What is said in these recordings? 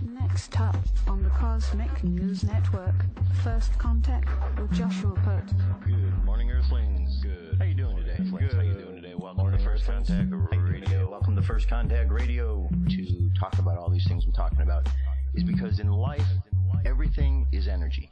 Next up on the Cosmic News Network, First Contact with Joshua Pert. Good morning, Earthlings. Good. How you doing today? Good. How you doing today? Welcome to First Contact Radio. Welcome to First Contact Radio. To talk about all these things I'm talking about is because in life, everything is energy.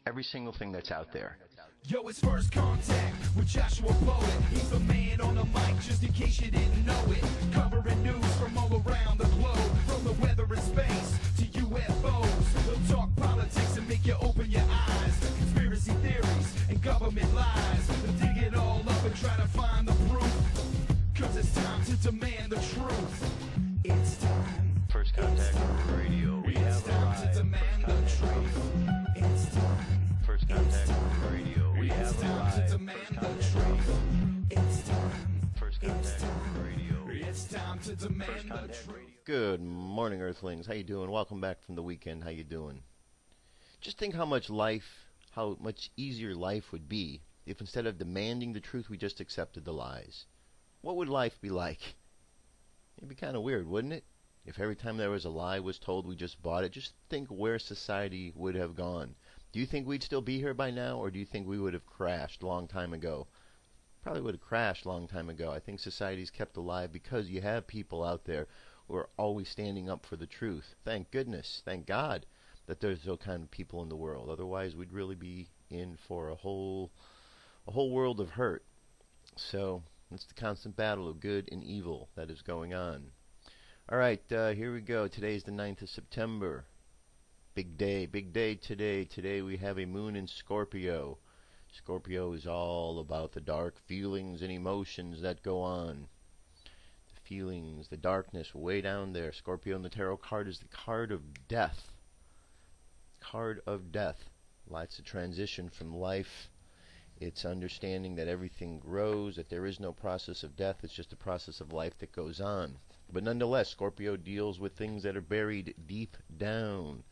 Every single thing that's out there. Yo, it's First Contact with Joshua Poet. He's the man on the mic, just in case you didn't know it. Covering news from all around the globe, from the weather and space to UFOs. He'll talk politics and make you open your eyes. Conspiracy theories and government lies. They'll dig it all up and try to find the proof. Cause it's time to demand the truth. It's time. First Contact Radio. We have time to demand the truth. It's time. First Contact Radio. We have time to demand the truth. It's time. First Contact Radio. It's time to demand the truth. Good morning, Earthlings. How you doing? Welcome back from the weekend. How you doing? Just think how much easier life would be if instead of demanding the truth, we just accepted the lies. What would life be like? It'd be kind of weird, wouldn't it? If every time there was a lie was told, we just bought it. Just think where society would have gone. Do you think we'd still be here by now, or do you think we would have crashed a long time ago? Probably would have crashed a long time ago. I think society's kept alive because you have people out there who are always standing up for the truth. Thank goodness, thank God that there's those kind of people in the world. Otherwise, we'd really be in for a whole world of hurt. So it's the constant battle of good and evil that is going on. All right, here we go. Today is the 9th of September. Big day today. Today we have a moon in Scorpio. Scorpio is all about the dark feelings and emotions that go on. The feelings, the darkness way down there. Scorpio in the tarot card is the card of death. Card of death. Lots of transition from life. It's understanding that everything grows, that there is no process of death. It's just a process of life that goes on. But nonetheless, Scorpio deals with things that are buried deep down.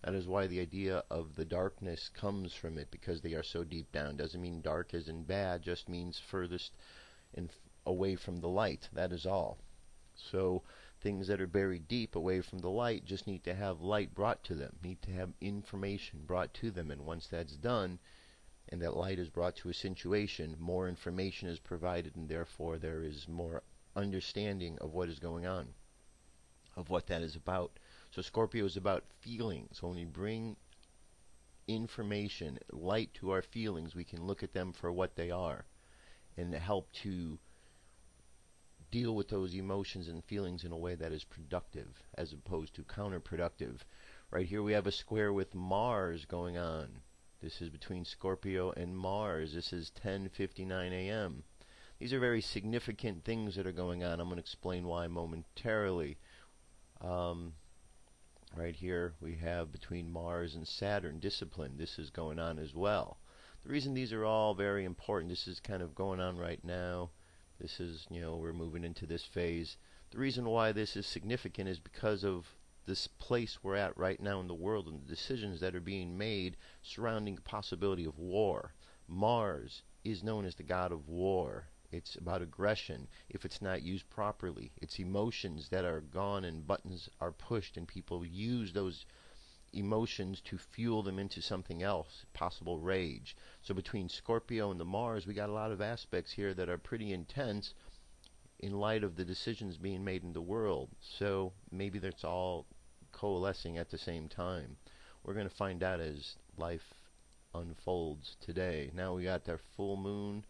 That is why the idea of the darkness comes from it, because they are so deep down. Doesn't mean dark as in bad, just means furthest and away from the light. That is all. So things that are buried deep away from the light just need to have light brought to them, need to have information brought to them. And once that's done, and that light is brought to a situation, more information is provided, and therefore there is more understanding of what is going on, of what that is about. So Scorpio is about feelings. When we bring information, light to our feelings, we can look at them for what they are and help to deal with those emotions and feelings in a way that is productive as opposed to counterproductive. Right here we have a square with Mars going on. This is between Scorpio and Mars. This is 10:59 a.m. These are very significant things that are going on. I'm going to explain why momentarily. Right here we have between Mars and Saturn, discipline. This is going on as well. The reason these are all very important, this is kind of going on right now. This is, we're moving into this phase. The reason why this is significant is because of this place we're at right now in the world and the decisions that are being made surrounding the possibility of war. Mars is known as the god of war. It's about aggression if it's not used properly. It's emotions that are gone and buttons are pushed, and people use those emotions to fuel them into something else, possible rage. So between Scorpio and the Mars, we got a lot of aspects here that are pretty intense in light of the decisions being made in the world. So maybe that's all coalescing at the same time. We're going to find out as life unfolds today. Now we got our full moon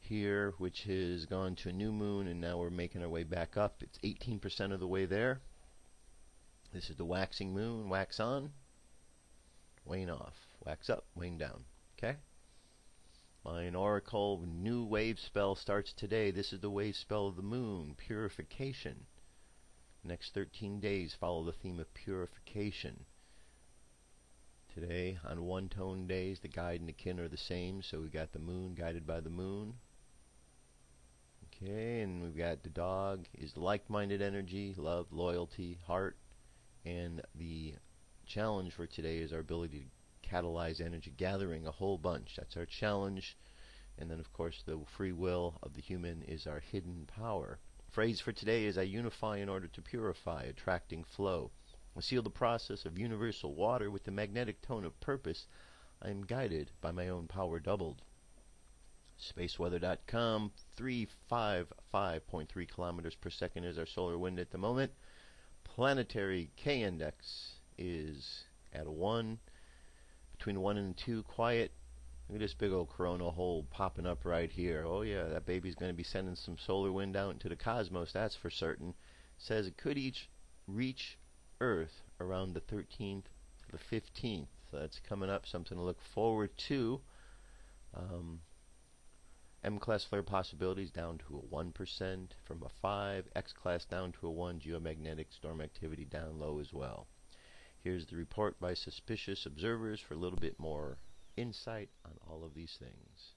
here, which has gone to a new moon, and now we're making our way back up. It's 18% of the way there. This is the waxing moon. Wax on, wane off. Wax up, wane down. Okay? Mayan Oracle new wave spell starts today. This is the wave spell of the moon, purification. Next 13 days follow the theme of purification. Today, on one-tone days, the guide and the kin are the same, so we got the moon guided by the moon. Okay, and we've got the dog is like-minded energy, love, loyalty, heart, and the challenge for today is our ability to catalyze energy, gathering a whole bunch. That's our challenge. And then, of course, the free will of the human is our hidden power. Phrase for today is I unify in order to purify, attracting flow. I seal the process of universal water with the magnetic tone of purpose. I am guided by my own power doubled. Spaceweather.com, 355.3 kilometers per second is our solar wind at the moment. Planetary K-index is at a 1, between 1 and 2, quiet. Look at this big old coronal hole popping up right here. Oh yeah, that baby's going to be sending some solar wind out into the cosmos, that's for certain. Says it could reach Earth around the 13th to the 15th. So that's coming up, something to look forward to. M-class flare possibilities down to a 1% from a 5. X-class down to a 1. Geomagnetic storm activity down low as well. Here's the report by suspicious observers for a little bit more insight on all of these things.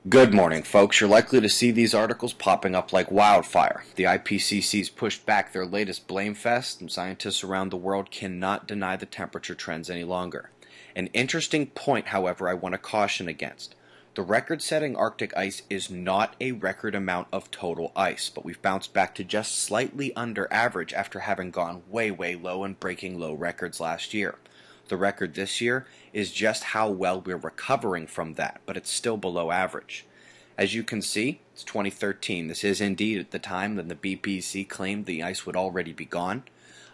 Good morning, folks. You're likely to see these articles popping up like wildfire. The IPCC's pushed back their latest blame fest, and scientists around the world cannot deny the temperature trends any longer. An interesting point, however, I want to caution against. The record-setting Arctic ice is not a record amount of total ice, but we've bounced back to just slightly under average after having gone way, way low and breaking low records last year. The record this year is just how well we're recovering from that, but it's still below average. As you can see, it's 2013. This is indeed at the time when the BPC claimed the ice would already be gone.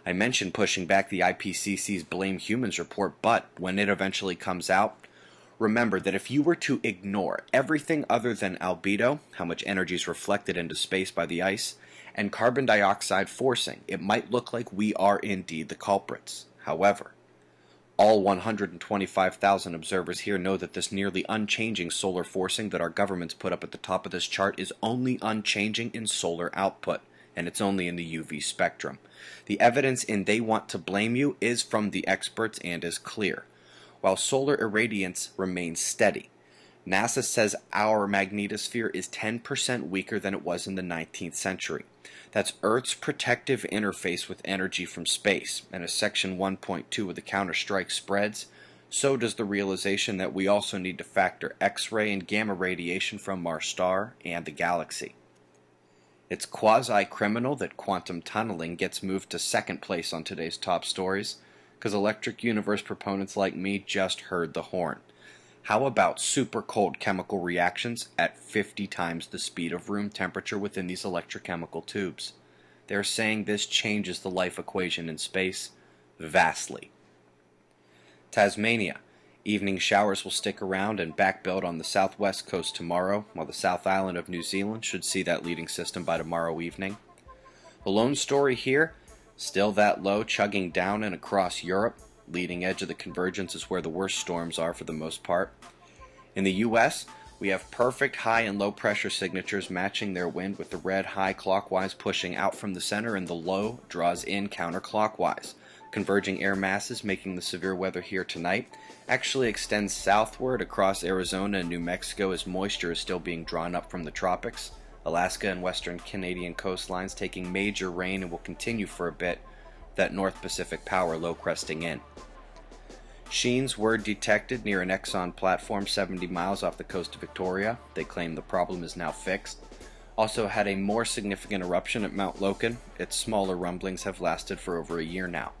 I mentioned pushing back the IPCC's Blame Humans report, but when it eventually comes out, remember that if you were to ignore everything other than albedo, how much energy is reflected into space by the ice, and carbon dioxide forcing, it might look like we are indeed the culprits. However, all 125,000 observers here know that this nearly unchanging solar forcing that our governments put up at the top of this chart is only unchanging in solar output, and it's only in the UV spectrum. The evidence in they want to blame you is from the experts and is clear. While solar irradiance remains steady, NASA says our magnetosphere is 10% weaker than it was in the 19th century. That's Earth's protective interface with energy from space, and as Section 1.2 of the Counter-Strike spreads, so does the realization that we also need to factor X-ray and gamma radiation from our star and the galaxy. It's quasi-criminal that quantum tunneling gets moved to second place on today's top stories, because electric universe proponents like me just heard the horn. How about super cold chemical reactions at 50 times the speed of room temperature within these electrochemical tubes? They're saying this changes the life equation in space vastly. Tasmania. Evening showers will stick around and backbuild on the southwest coast tomorrow, while the South Island of New Zealand should see that leading system by tomorrow evening. The lone story here, still that low, chugging down and across Europe. Leading edge of the convergence is where the worst storms are for the most part. In the U.S., we have perfect high and low pressure signatures matching their wind, with the red high clockwise pushing out from the center and the low draws in counterclockwise. Converging air masses making the severe weather here tonight actually extends southward across Arizona and New Mexico as moisture is still being drawn up from the tropics. Alaska and western Canadian coastlines taking major rain and will continue for a bit, that North Pacific power low cresting in. Sheens were detected near an Exxon platform 70 miles off the coast of Victoria. They claim the problem is now fixed. Also had a more significant eruption at Mount Logan. Its smaller rumblings have lasted for over a year now.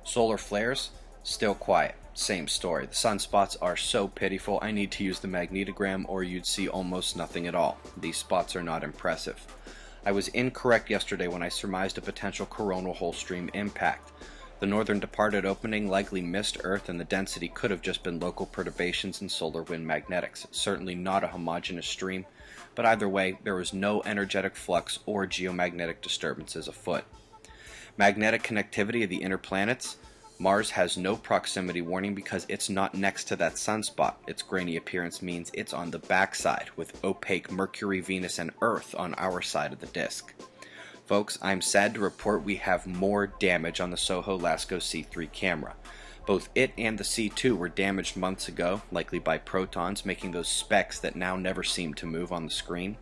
Solar flares, still quiet. Same story. The sunspots are so pitiful, I need to use the magnetogram or you'd see almost nothing at all. These spots are not impressive. I was incorrect yesterday when I surmised a potential coronal hole stream impact. The northern departed opening likely missed Earth, and the density could have just been local perturbations in solar wind magnetics. It's certainly not a homogeneous stream, but either way, there was no energetic flux or geomagnetic disturbances afoot. Magnetic connectivity of the inner planets. Mars has no proximity warning because it's not next to that sunspot. Its grainy appearance means it's on the backside, with opaque Mercury, Venus, and Earth on our side of the disk. Folks, I'm sad to report we have more damage on the Soho Lasco C3 camera. Both it and the C2 were damaged months ago, likely by protons, making those specks that now never seem to move on the screen.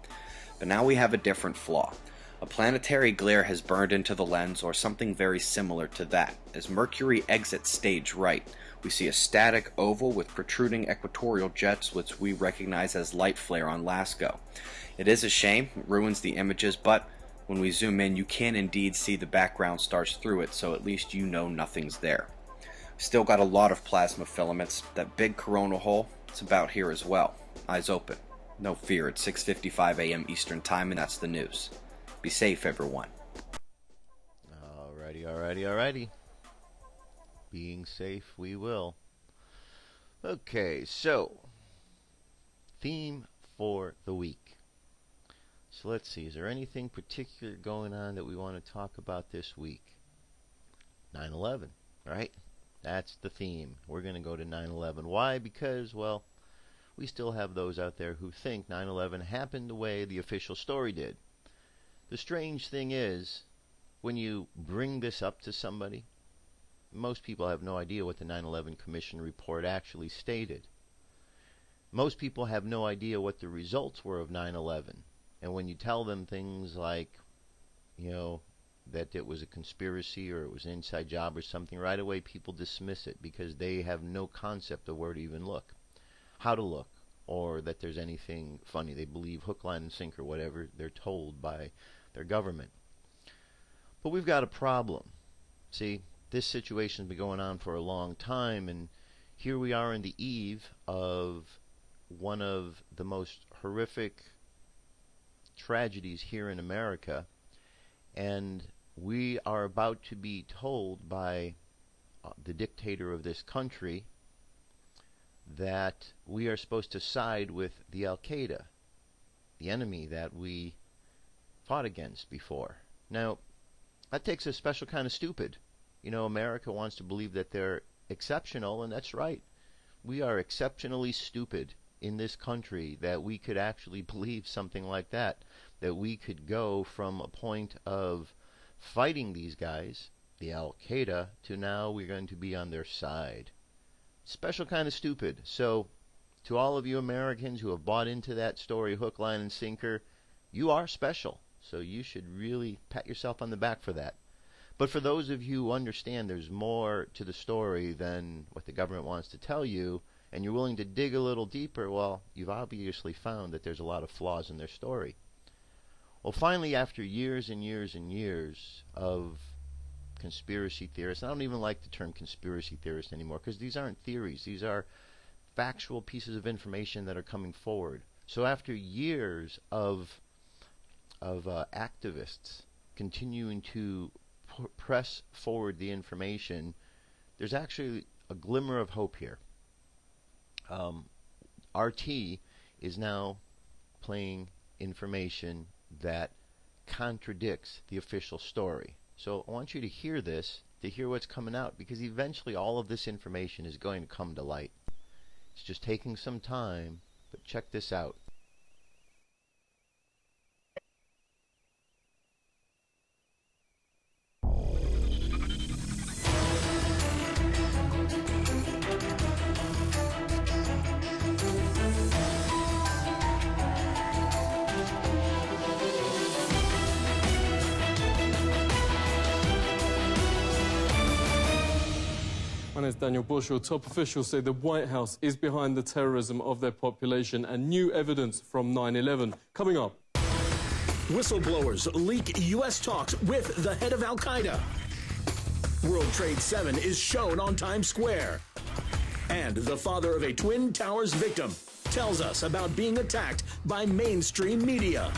But now we have a different flaw. A planetary glare has burned into the lens, or something very similar to that. As Mercury exits stage right, we see a static oval with protruding equatorial jets, which we recognize as light flare on Lasco. It is a shame, it ruins the images, but When we zoom in, you can indeed see the background stars through it, so at least you know nothing's there. Still got a lot of plasma filaments. That big coronal hole, it's about here as well. Eyes open. No fear, it's 6:55 a.m. Eastern Time, and that's the news. Be safe, everyone. Alrighty. Being safe, we will. Okay, so, theme for the week. So let's see, is there anything particular going on that we want to talk about this week? 9/11, right? That's the theme. We're going to go to 9/11. Why? Because, well, we still have those out there who think 9/11 happened the way the official story did. The strange thing is, when you bring this up to somebody, most people have no idea what the 9/11 Commission report actually stated. Most people have no idea what the results were of 9/11. And when you tell them things like, you know, that it was a conspiracy or it was an inside job or something, right away people dismiss it because they have no concept of where to even look, how to look, or that there's anything funny. They believe hook, line, and sinker, whatever they're told by their government. But we've got a problem. See, this situation's been going on for a long time, and here we are on the eve of one of the most horrific tragedies here in America, and we are about to be told by the dictator of this country that we are supposed to side with the Al-Qaeda, the enemy that we fought against before. Now, that takes a special kind of stupid. You know, America wants to believe that they're exceptional, and that's right. We are exceptionally stupid in this country that we could actually believe something like that we could go from a point of fighting these guys, the Al-Qaeda, to now we're going to be on their side. Special kind of stupid. So, to all of you Americans who have bought into that story, hook, line, and sinker, you are special. So you should really pat yourself on the back for that. But for those of you who understand there's more to the story than what the government wants to tell you, and you're willing to dig a little deeper, well, you've obviously found that there's a lot of flaws in their story. Well, finally, after years and years and years of conspiracy theorists, I don't even like the term conspiracy theorist anymore, because these aren't theories. These are factual pieces of information that are coming forward. So after years of activists continuing to press forward the information, there's actually a glimmer of hope here. RT is now playing information that contradicts the official story. So I want you to hear this, to hear what's coming out, because eventually all of this information is going to come to light. It's just taking some time, but check this out. My name is Daniel Bushell. Top officials say the White House is behind the terrorism of their population, and new evidence from 9/11 coming up. Whistleblowers leak U.S. talks with the head of Al-Qaeda. World Trade 7 is shown on Times Square. And the father of a Twin Towers victim tells us about being attacked by mainstream media.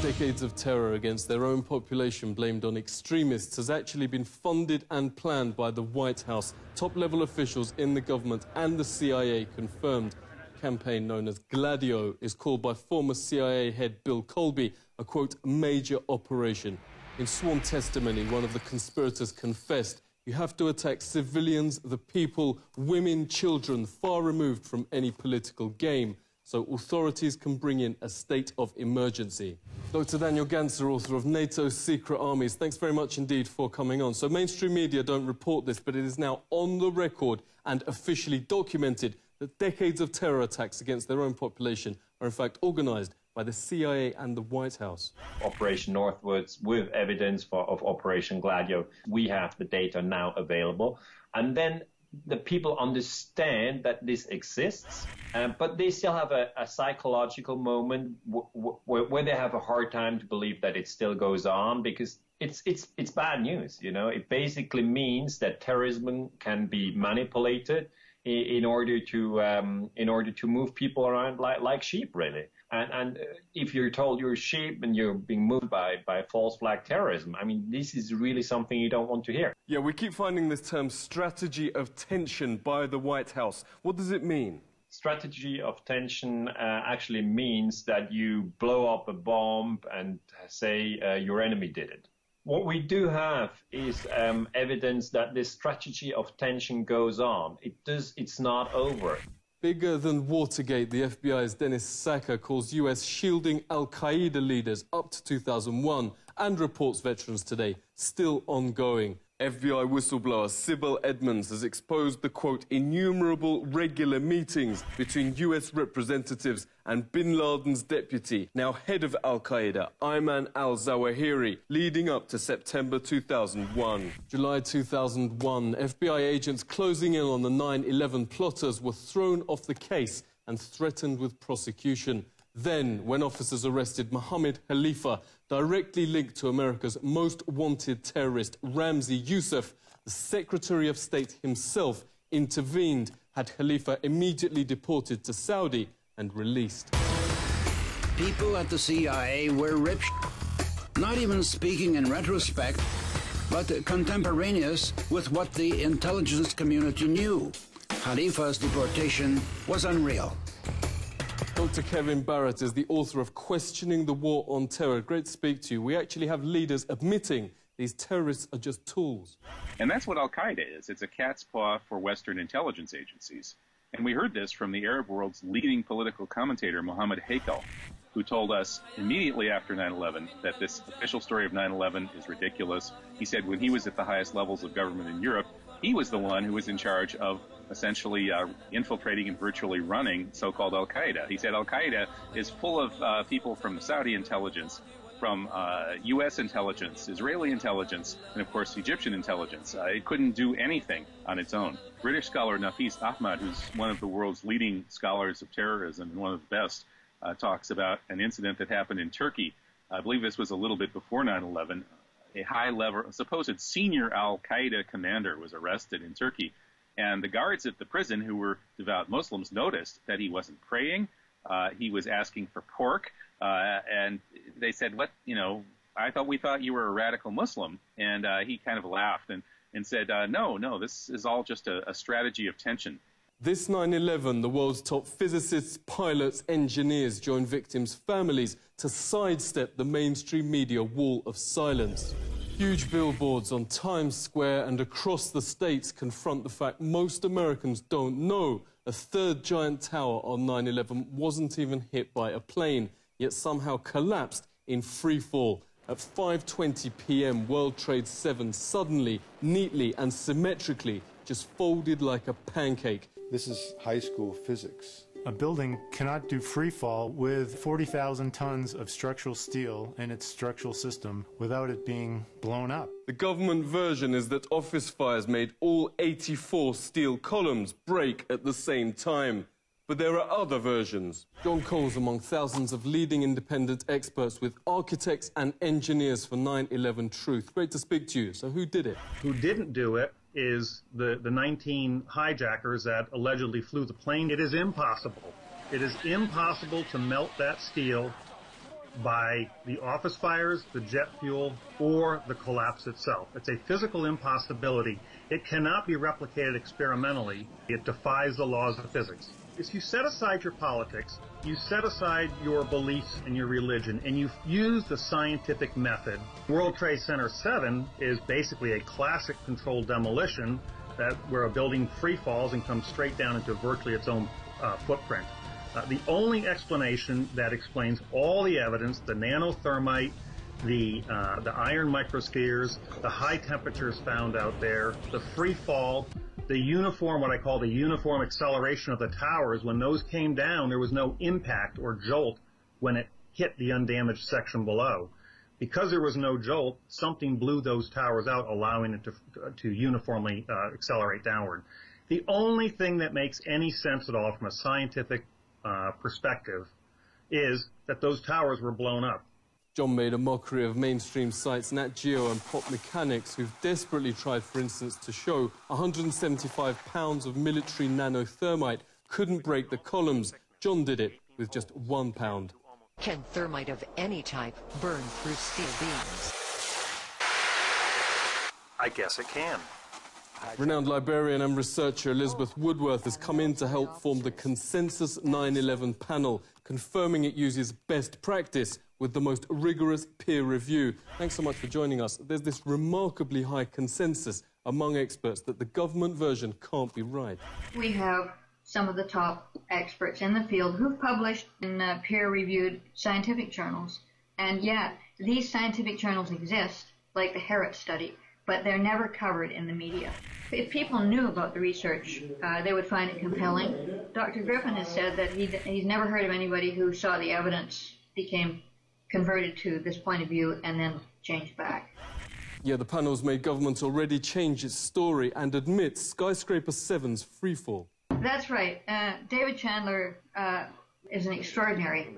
Decades of terror against their own population blamed on extremists has actually been funded and planned by the White House. Top-level officials in the government and the CIA confirmed. A campaign known as Gladio is called by former CIA head Bill Colby a, quote, major operation. In sworn testimony, one of the conspirators confessed, you have to attack civilians, the people, women, children, far removed from any political game, so authorities can bring in a state of emergency. Dr. Daniel Ganser, author of NATO's Secret Armies, thanks very much indeed for coming on. So mainstream media don't report this, but it is now on the record and officially documented that decades of terror attacks against their own population are in fact organised by the CIA and the White House. Operation Northwoods with evidence of Operation Gladio. We have the data now available. And then the people understand that this exists, but they still have a psychological moment where they have a hard time to believe that it still goes on, because it's bad news. You know, it basically means that terrorism can be manipulated in order to move people around like sheep, really. And if you're told you're sheep and you're being moved by false flag terrorism, I mean, this is really something you don't want to hear. Yeah, we keep finding this term strategy of tension by the White House. What does it mean? Strategy of tension actually means that you blow up a bomb and say your enemy did it. What we do have is evidence that this strategy of tension goes on. It's not over. Bigger than Watergate, the FBI's Dennis Sacker calls US shielding al-Qaeda leaders up to 2001 and reports veterans today still ongoing. FBI whistleblower Sybil Edmonds has exposed the, quote, innumerable regular meetings between US representatives and bin Laden's deputy, now head of al-Qaeda, Ayman al-Zawahiri, leading up to September 2001. July 2001, FBI agents closing in on the 9/11 plotters were thrown off the case and threatened with prosecution. Then, when officers arrested Mohammed Khalifa, directly linked to America's most wanted terrorist, Ramzi Youssef, the Secretary of State himself intervened, had Khalifa immediately deported to Saudi and released. People at the CIA were rip not even speaking in retrospect, but contemporaneous with what the intelligence community knew. Khalifa's deportation was unreal. Dr. Kevin Barrett is the author of Questioning the War on Terror. Great to speak to you. We actually have leaders admitting these terrorists are just tools. And that's what al-Qaeda is. It's a cat's paw for Western intelligence agencies. And we heard this from the Arab world's leading political commentator, Mohammed Hakel, who told us immediately after 9/11 that this official story of 9/11 is ridiculous. He said when he was at the highest levels of government in Europe, he was the one who was in charge of essentially infiltrating and virtually running so-called al-Qaeda. He said al-Qaeda is full of people from Saudi intelligence, from U.S. intelligence, Israeli intelligence, and, of course, Egyptian intelligence. It couldn't do anything on its own. British scholar Nafis Ahmad, who's one of the world's leading scholars of terrorism and one of the best, talks about an incident that happened in Turkey. I believe this was a little bit before 9/11. A high-level, supposed senior al-Qaeda commander was arrested in Turkey. And the guards at the prison, who were devout Muslims, noticed that he wasn't praying. He was asking for pork. And they said, we thought you were a radical Muslim. And he kind of laughed and said, no, this is all just a strategy of tension. This 9/11, the world's top physicists, pilots, engineers joined victims' families to sidestep the mainstream media wall of silence. Huge billboards on Times Square and across the states confront the fact most Americans don't know a third giant tower on 9/11 wasn't even hit by a plane, yet somehow collapsed in free fall. At 5:20 p.m., World Trade 7 suddenly, neatly and symmetrically just folded like a pancake. This is high school physics. A building cannot do free fall with 40,000 tons of structural steel in its structural system without it being blown up. The government version is that office fires made all 84 steel columns break at the same time. But there are other versions. John Cole's among thousands of leading independent experts with architects and engineers for 9/11Truth. Great to speak to you. So who did it? Who didn't do it is the 19 hijackers that allegedly flew the plane. It is impossible. It is impossible to melt that steel by the office fires, the jet fuel, or the collapse itself. It's a physical impossibility. It cannot be replicated experimentally. It defies the laws of physics. If you set aside your politics, you set aside your beliefs and your religion, and you use the scientific method. World Trade Center 7 is basically a classic controlled demolition where a building free falls and comes straight down into virtually its own footprint. The only explanation that explains all the evidence, the nanothermite, the iron microspheres, the high temperatures found out there, the free fall, the uniform, what I call the uniform acceleration of the towers, when those came down, there was no impact or jolt when it hit the undamaged section below. Because there was no jolt, something blew those towers out, allowing it to uniformly accelerate downward. The only thing that makes any sense at all from a scientific perspective is that those towers were blown up. John made a mockery of mainstream sites Nat Geo and Pop Mechanics, who've desperately tried, for instance, to show 175 pounds of military nanothermite couldn't break the columns. John did it with just 1 pound. Can thermite of any type burn through steel beams? I guess it can. Renowned librarian and researcher Elizabeth Woodworth has come in to help form the Consensus 9/11 panel, confirming it uses best practice with the most rigorous peer review. Thanks so much for joining us. There's this remarkably high consensus among experts that the government version can't be right. We have some of the top experts in the field who've published in peer-reviewed scientific journals, and yet these scientific journals exist, like the Harris study, but they're never covered in the media. If people knew about the research, they would find it compelling. Dr. Griffin has said that he's never heard of anybody who saw the evidence, became converted to this point of view, and then changed back. Yeah, the panel's made government already change its story and admits Skyscraper 7's freefall. That's right. David Chandler is an extraordinary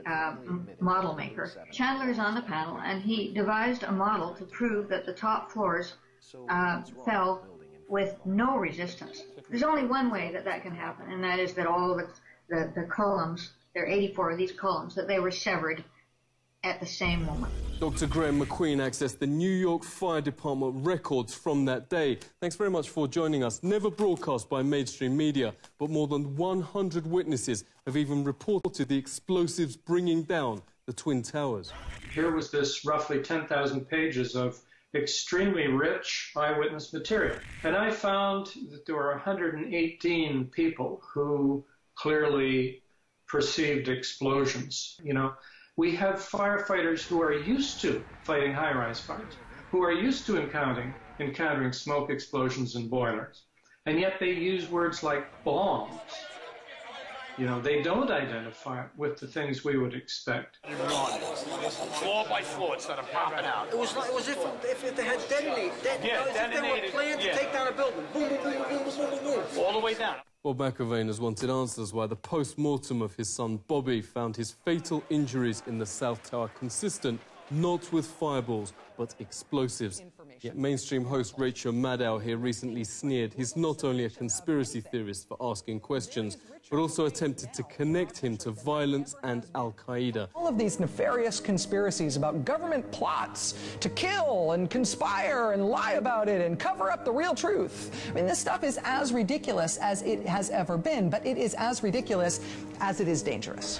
model maker. Chandler is on the panel, and he devised a model to prove that the top floors fell with no resistance. There's only one way that that can happen, and that is that all the columns, there are 84 of these columns, that they were severed at the same moment. Dr. Graham McQueen accessed the New York Fire Department records from that day. Thanks very much for joining us. Never broadcast by mainstream media, but more than 100 witnesses have even reported the explosives bringing down the Twin Towers. Here was this roughly 10,000 pages of extremely rich eyewitness material. And I found that there were 118 people who clearly perceived explosions. You know, we have firefighters who are used to fighting high-rise fires, who are used to encountering smoke explosions and boilers, and yet they use words like bombs. You know, they don't identify with the things we would expect. Floor by floor instead of popping out. It was if they had detonated. If they were planned to take down a building. Boom, boom, boom, boom, boom, boom, boom. All the way down. Well, McAvain has wanted answers why the post-mortem of his son Bobby found his fatal injuries in the South Tower consistent not with fireballs, but explosives. Yet mainstream host Rachel Maddow here recently sneered he's not only a conspiracy theorist for asking questions, but also attempted to connect him to violence and Al-Qaeda. All of these nefarious conspiracies about government plots to kill and conspire and lie about it and cover up the real truth. I mean, this stuff is as ridiculous as it has ever been, but it is as ridiculous as it is dangerous.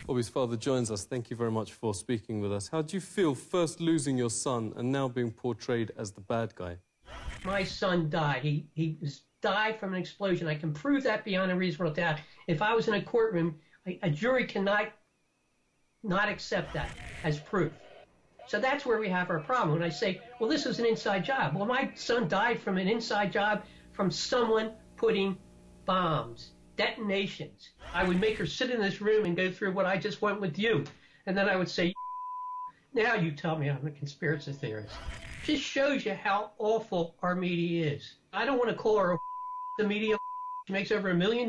Bobby's father joins us. Thank you very much for speaking with us. How do you feel first losing your son and now being portrayed as the bad guy? My son died. He died from an explosion. I can prove that beyond a reasonable doubt. If I was in a courtroom, a jury cannot not accept that as proof. So that's where we have our problem. When I say, well, this was an inside job. Well, my son died from an inside job from someone putting bombs. Detonations. I would make her sit in this room and go through what I just went with you. And then I would say, now you tell me I'm a conspiracy theorist. Just shows you how awful our media is. I don't want to call her the media. She makes over $1 million,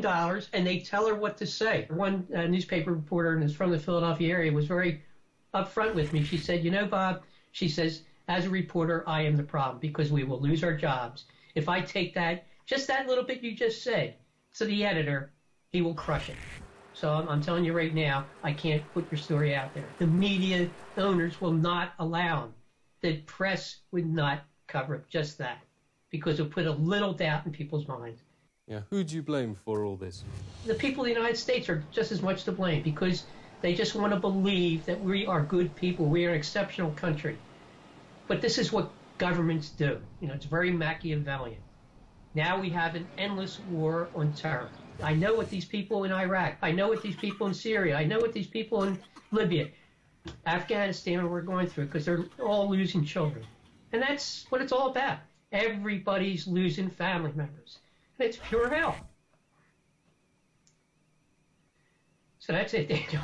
and they tell her what to say. One newspaper reporter, and is from the Philadelphia area, was very upfront with me. She said, you know, Bob, she says, as a reporter, I am the problem because we will lose our jobs. If I take that, just that little bit you just said, to the editor, he will crush it. So I'm telling you right now, I can't put your story out there. The media owners will not allow them. The press would not cover just that because it'll put a little doubt in people's minds. Yeah, who do you blame for all this? The people of the United States are just as much to blame because they just want to believe that we are good people. We are an exceptional country. But this is what governments do. You know, it's very Machiavellian. Now we have an endless war on terror. I know what these people in Iraq, I know what these people in Syria, I know what these people in Libya, Afghanistan we're going through because they're all losing children. And that's what it's all about. Everybody's losing family members. And it's pure hell. So that's it, Daniel.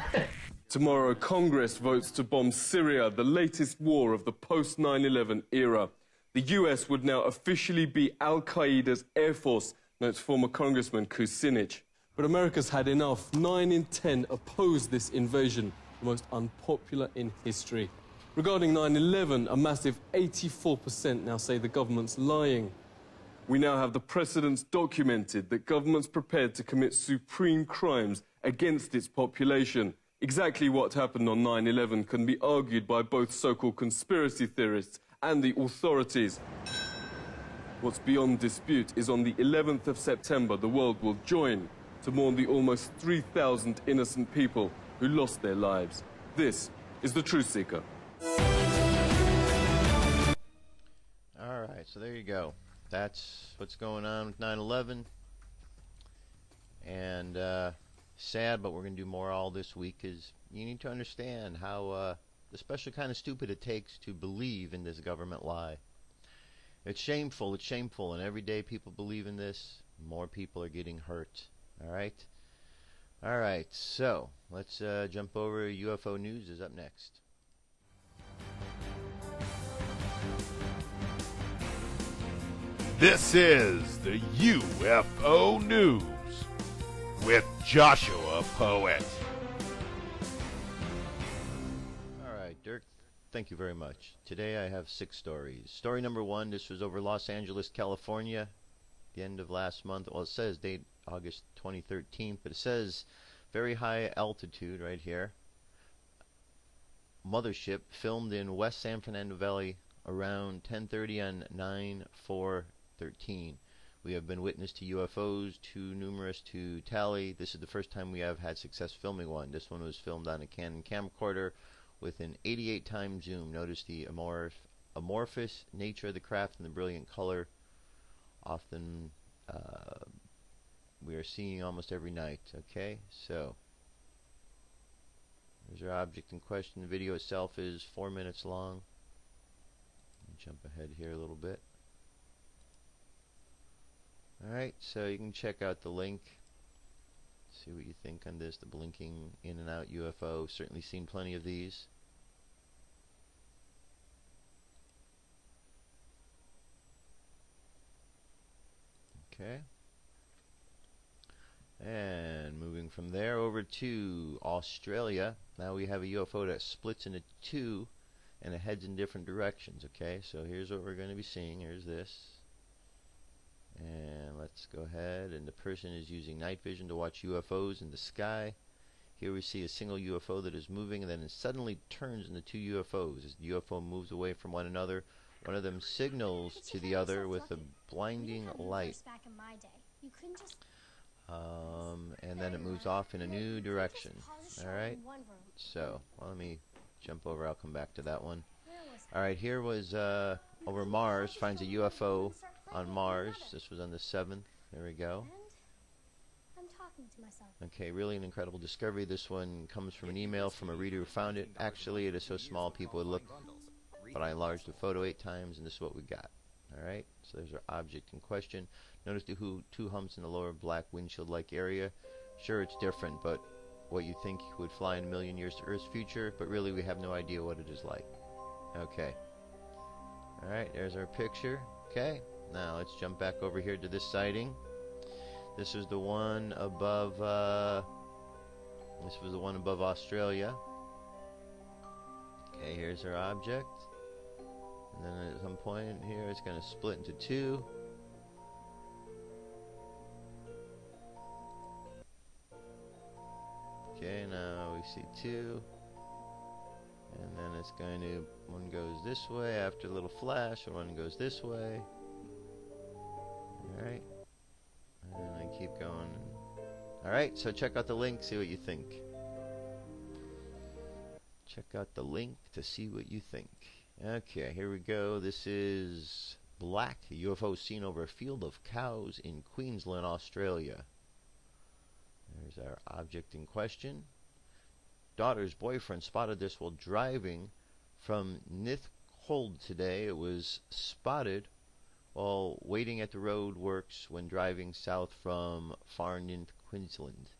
Tomorrow, Congress votes to bomb Syria, the latest war of the post-9/11 era. The US would now officially be Al-Qaeda's air force, notes former Congressman Kucinich. But America's had enough. 9 in 10 oppose this invasion, the most unpopular in history. Regarding 9/11, a massive 84% now say the government's lying. We now have the precedents documented that governments prepared to commit supreme crimes against its population. Exactly what happened on 9/11 can be argued by both so-called conspiracy theorists and the authorities. What's beyond dispute is on the 11th of September, the world will join to mourn the almost 3,000 innocent people who lost their lives. This is the Truthseeker. All right, so there you go. That's what's going on with 9/11. And sad, but we're going to do more all this week, because you need to understand how the special kind of stupid it takes to believe in this government lie. It's shameful, and every day people believe in this, more people are getting hurt. Alright? Alright, so let's jump over. UFO News is up next. This is the UFO News with Joshua Poet. Alright, Dirk, thank you very much. Today I have 6 stories. Story number 1, this was over Los Angeles, California, the end of last month. Well, it says date August 2013, but it says very high altitude right here. Mothership filmed in West San Fernando Valley around 10:30 on 9/4/13. We have been witness to UFOs, too numerous to tally. This is the first time we have had success filming one. This one was filmed on a Canon camcorder with an 88 times zoom. Notice the amorphous nature of the craft and the brilliant color. Often we are seeing almost every night. Okay, so there's our object in question. The video itself is 4 minutes long. Jump ahead here a little bit. Alright, so you can check out the link, see what you think on this, the blinking in and out UFO. Certainly seen plenty of these. Okay. And moving from there over to Australia. Now we have a UFO that splits into 2 and it heads in different directions. Okay, so here's what we're going to be seeing. Here's this. And let's go ahead, and the person is using night vision to watch UFOs in the sky. Here we see a single UFO that is moving, and then it suddenly turns into 2 UFOs. As the UFO moves away from one another, one of them signals to the other with a blinding light. And then it moves off in a new direction. Alright, so let me jump over. I'll come back to that one. Alright, here was over Mars, finds a UFO on Mars. This was on the 7th. There we go. I'm talking to myself. Okay, really an incredible discovery. This one comes from an email from a reader who found it. Actually, it is so small people would look, but I enlarged the photo 8 times, and this is what we got. Alright, so there's our object in question. Notice the 2 humps in the lower black windshield-like area. Sure, it's different, but what you think would fly in a million years to Earth's future, but really we have no idea what it is like. Okay. Alright, there's our picture. Okay, now let's jump back over here to this sighting. This is the one above, this was the one above Australia. Okay, here's our object. And then at some point here it's going to split into 2. Okay, now we see 2. And then it's going to, one goes this way after a little flash, and one goes this way. Alright. And I keep going. Alright, so check out the link, see what you think. Check out the link to see what you think. Okay, here we go. This is black. A UFO seen over a field of cows in Queensland, Australia. There's our object in question. Daughter's boyfriend spotted this while driving from Nithcold today. It was spotted while waiting at the road works when driving south from Farnham, Queensland.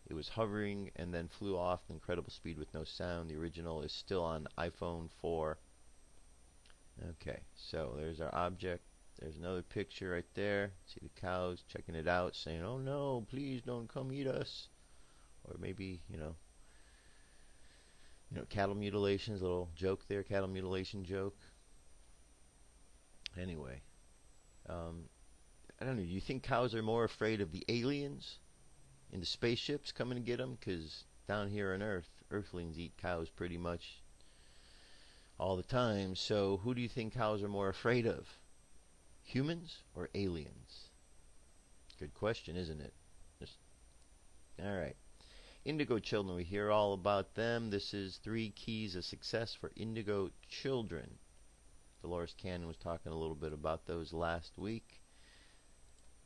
It was hovering and then flew off at incredible speed with no sound. The original is still on iPhone 4. Okay, so there's our object. There's another picture right there. See the cows checking it out, saying, "Oh no, please don't come eat us." Or maybe, cattle mutilations, a little joke there, cattle mutilation joke. Anyway, I don't know. Do you think cows are more afraid of the aliens in the spaceships coming to get them? Because down here on Earth, Earthlings eat cows pretty much all the time. So who do you think cows are more afraid of? Humans or aliens? Good question, isn't it? All right. Indigo children, we hear all about them. This is 3 keys of success for indigo children. Dolores Cannon was talking a little bit about those last week.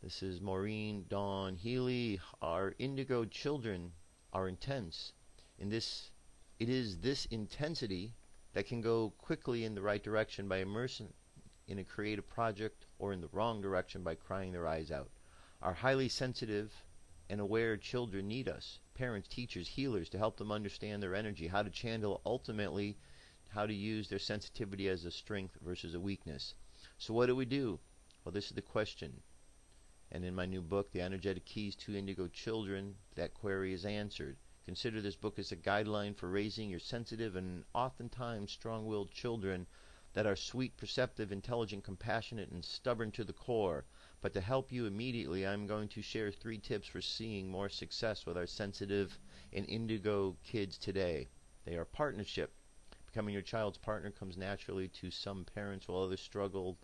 This is Maureen Dawn Healy. Our indigo children are intense. It is this intensity that can go quickly in the right direction by immersing in a creative project, or in the wrong direction by crying their eyes out. Our highly sensitive and aware children need us, parents, teachers, healers, to help them understand their energy, how to channel, ultimately how to use their sensitivity as a strength versus a weakness. So what do we do? Well, this is the question. And in my new book, The Energetic Keys to Indigo Children, that query is answered. Consider this book as a guideline for raising your sensitive and oftentimes strong-willed children that are sweet, perceptive, intelligent, compassionate, and stubborn to the core. But to help you immediately, I'm going to share 3 tips for seeing more success with our sensitive and indigo kids today. They are partnership. Becoming your child's partner comes naturally to some parents, while others struggle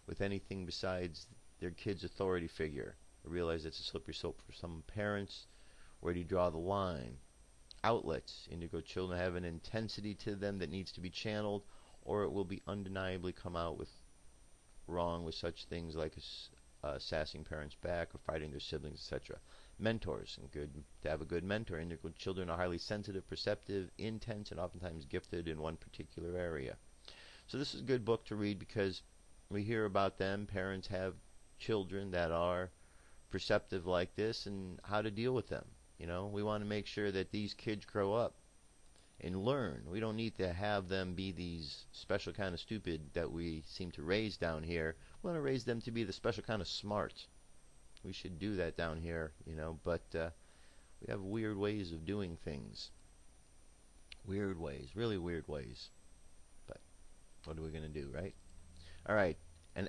with anything besides their kid's authority figure. I realize it's a slippery slope for some parents. Where do you draw the line? Outlets. Indigo children have an intensity to them that needs to be channeled, or it will be undeniably come out with wrong with such things like sassing parents back or fighting their siblings, etc. Mentors, and good to have a good mentor. Indigo children are highly sensitive, perceptive, intense, and oftentimes gifted in one particular area. So this is a good book to read because we hear about them. Parents have children that are perceptive like this, and how to deal with them. We want to make sure that these kids grow up and learn. We don't need to have them be these special kind of stupid that we seem to raise down here. We want to raise them to be the special kind of smart. We should do that down here, but we have weird ways of doing things. Weird ways, really weird ways. But what are we going to do, right? All right, an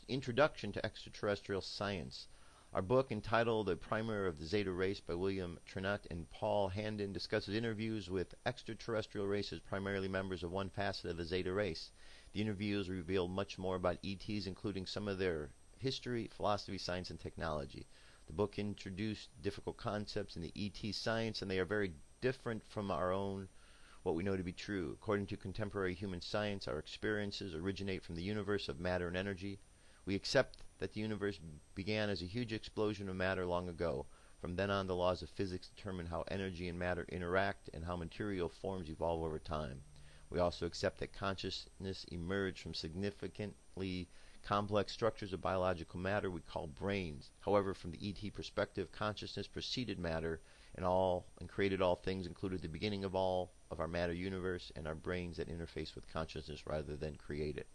introduction to extraterrestrial science. Our book, entitled The Primer of the Zeta Race by William Trinut and Paul Handon, discusses interviews with extraterrestrial races, primarily members of one facet of the Zeta race. The interviews reveal much more about ETs, including some of their history, philosophy, science, and technology. The book introduced difficult concepts in the ET science, and they are very different from our own, what we know to be true. According to contemporary human science, our experiences originate from the universe of matter and energy. We accept that the universe began as a huge explosion of matter long ago. From then on, the laws of physics determine how energy and matter interact and how material forms evolve over time. We also accept that consciousness emerged from significantly complex structures of biological matter we call brains. However, from the ET perspective, consciousness preceded matter and created all things, included the beginning of all of our matter universe and our brains that interface with consciousness rather than create it.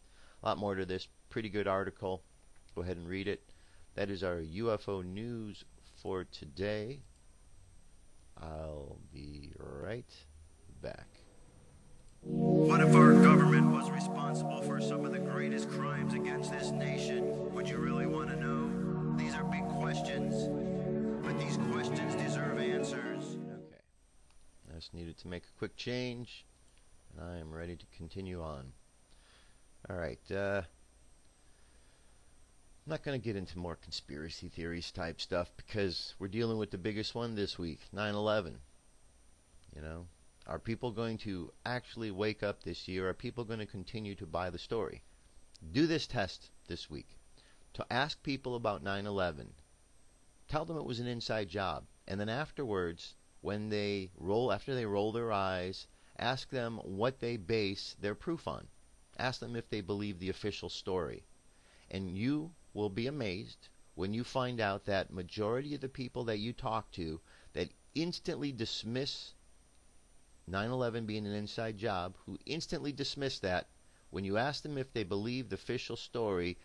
A lot more to this. Pretty good article. Go ahead and read it. That is our UFO news for today. I'll be right back. What if our government was responsible for some of the greatest crimes against this nation? Would you really want to know? These are big questions, but these questions deserve answers. Okay. I just needed to make a quick change, and I am ready to continue on. All right. I'm not going to get into more conspiracy theories type stuff because we're dealing with the biggest one this week, 9/11. Are people going to actually wake up this year? Are people going to continue to buy the story? Do this test this week. To ask people about 9/11, tell them it was an inside job, and then afterwards, after they roll their eyes, ask them what they base their proof on. Ask them if they believe the official story. And you will be amazed when you find out that majority of the people that you talk to that instantly dismiss 9/11 being an inside job, who instantly dismiss that, when you ask them if they believe the official story,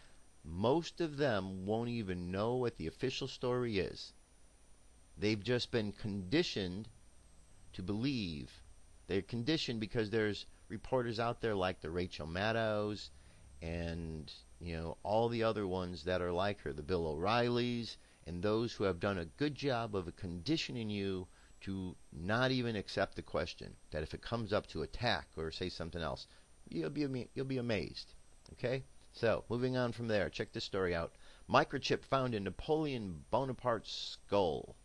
most of them won't even know what the official story is. They've just been conditioned to believe. They're conditioned because there's reporters out there like the Rachel Maddows and, you know, all the other ones that are like her, the Bill O'Reillys, and those who have done a good job of conditioning you to not even accept the question, that if it comes up to attack or say something else, you'll be amazed. Okay? So, moving on from there, check this story out. Microchip found in Napoleon Bonaparte's skull.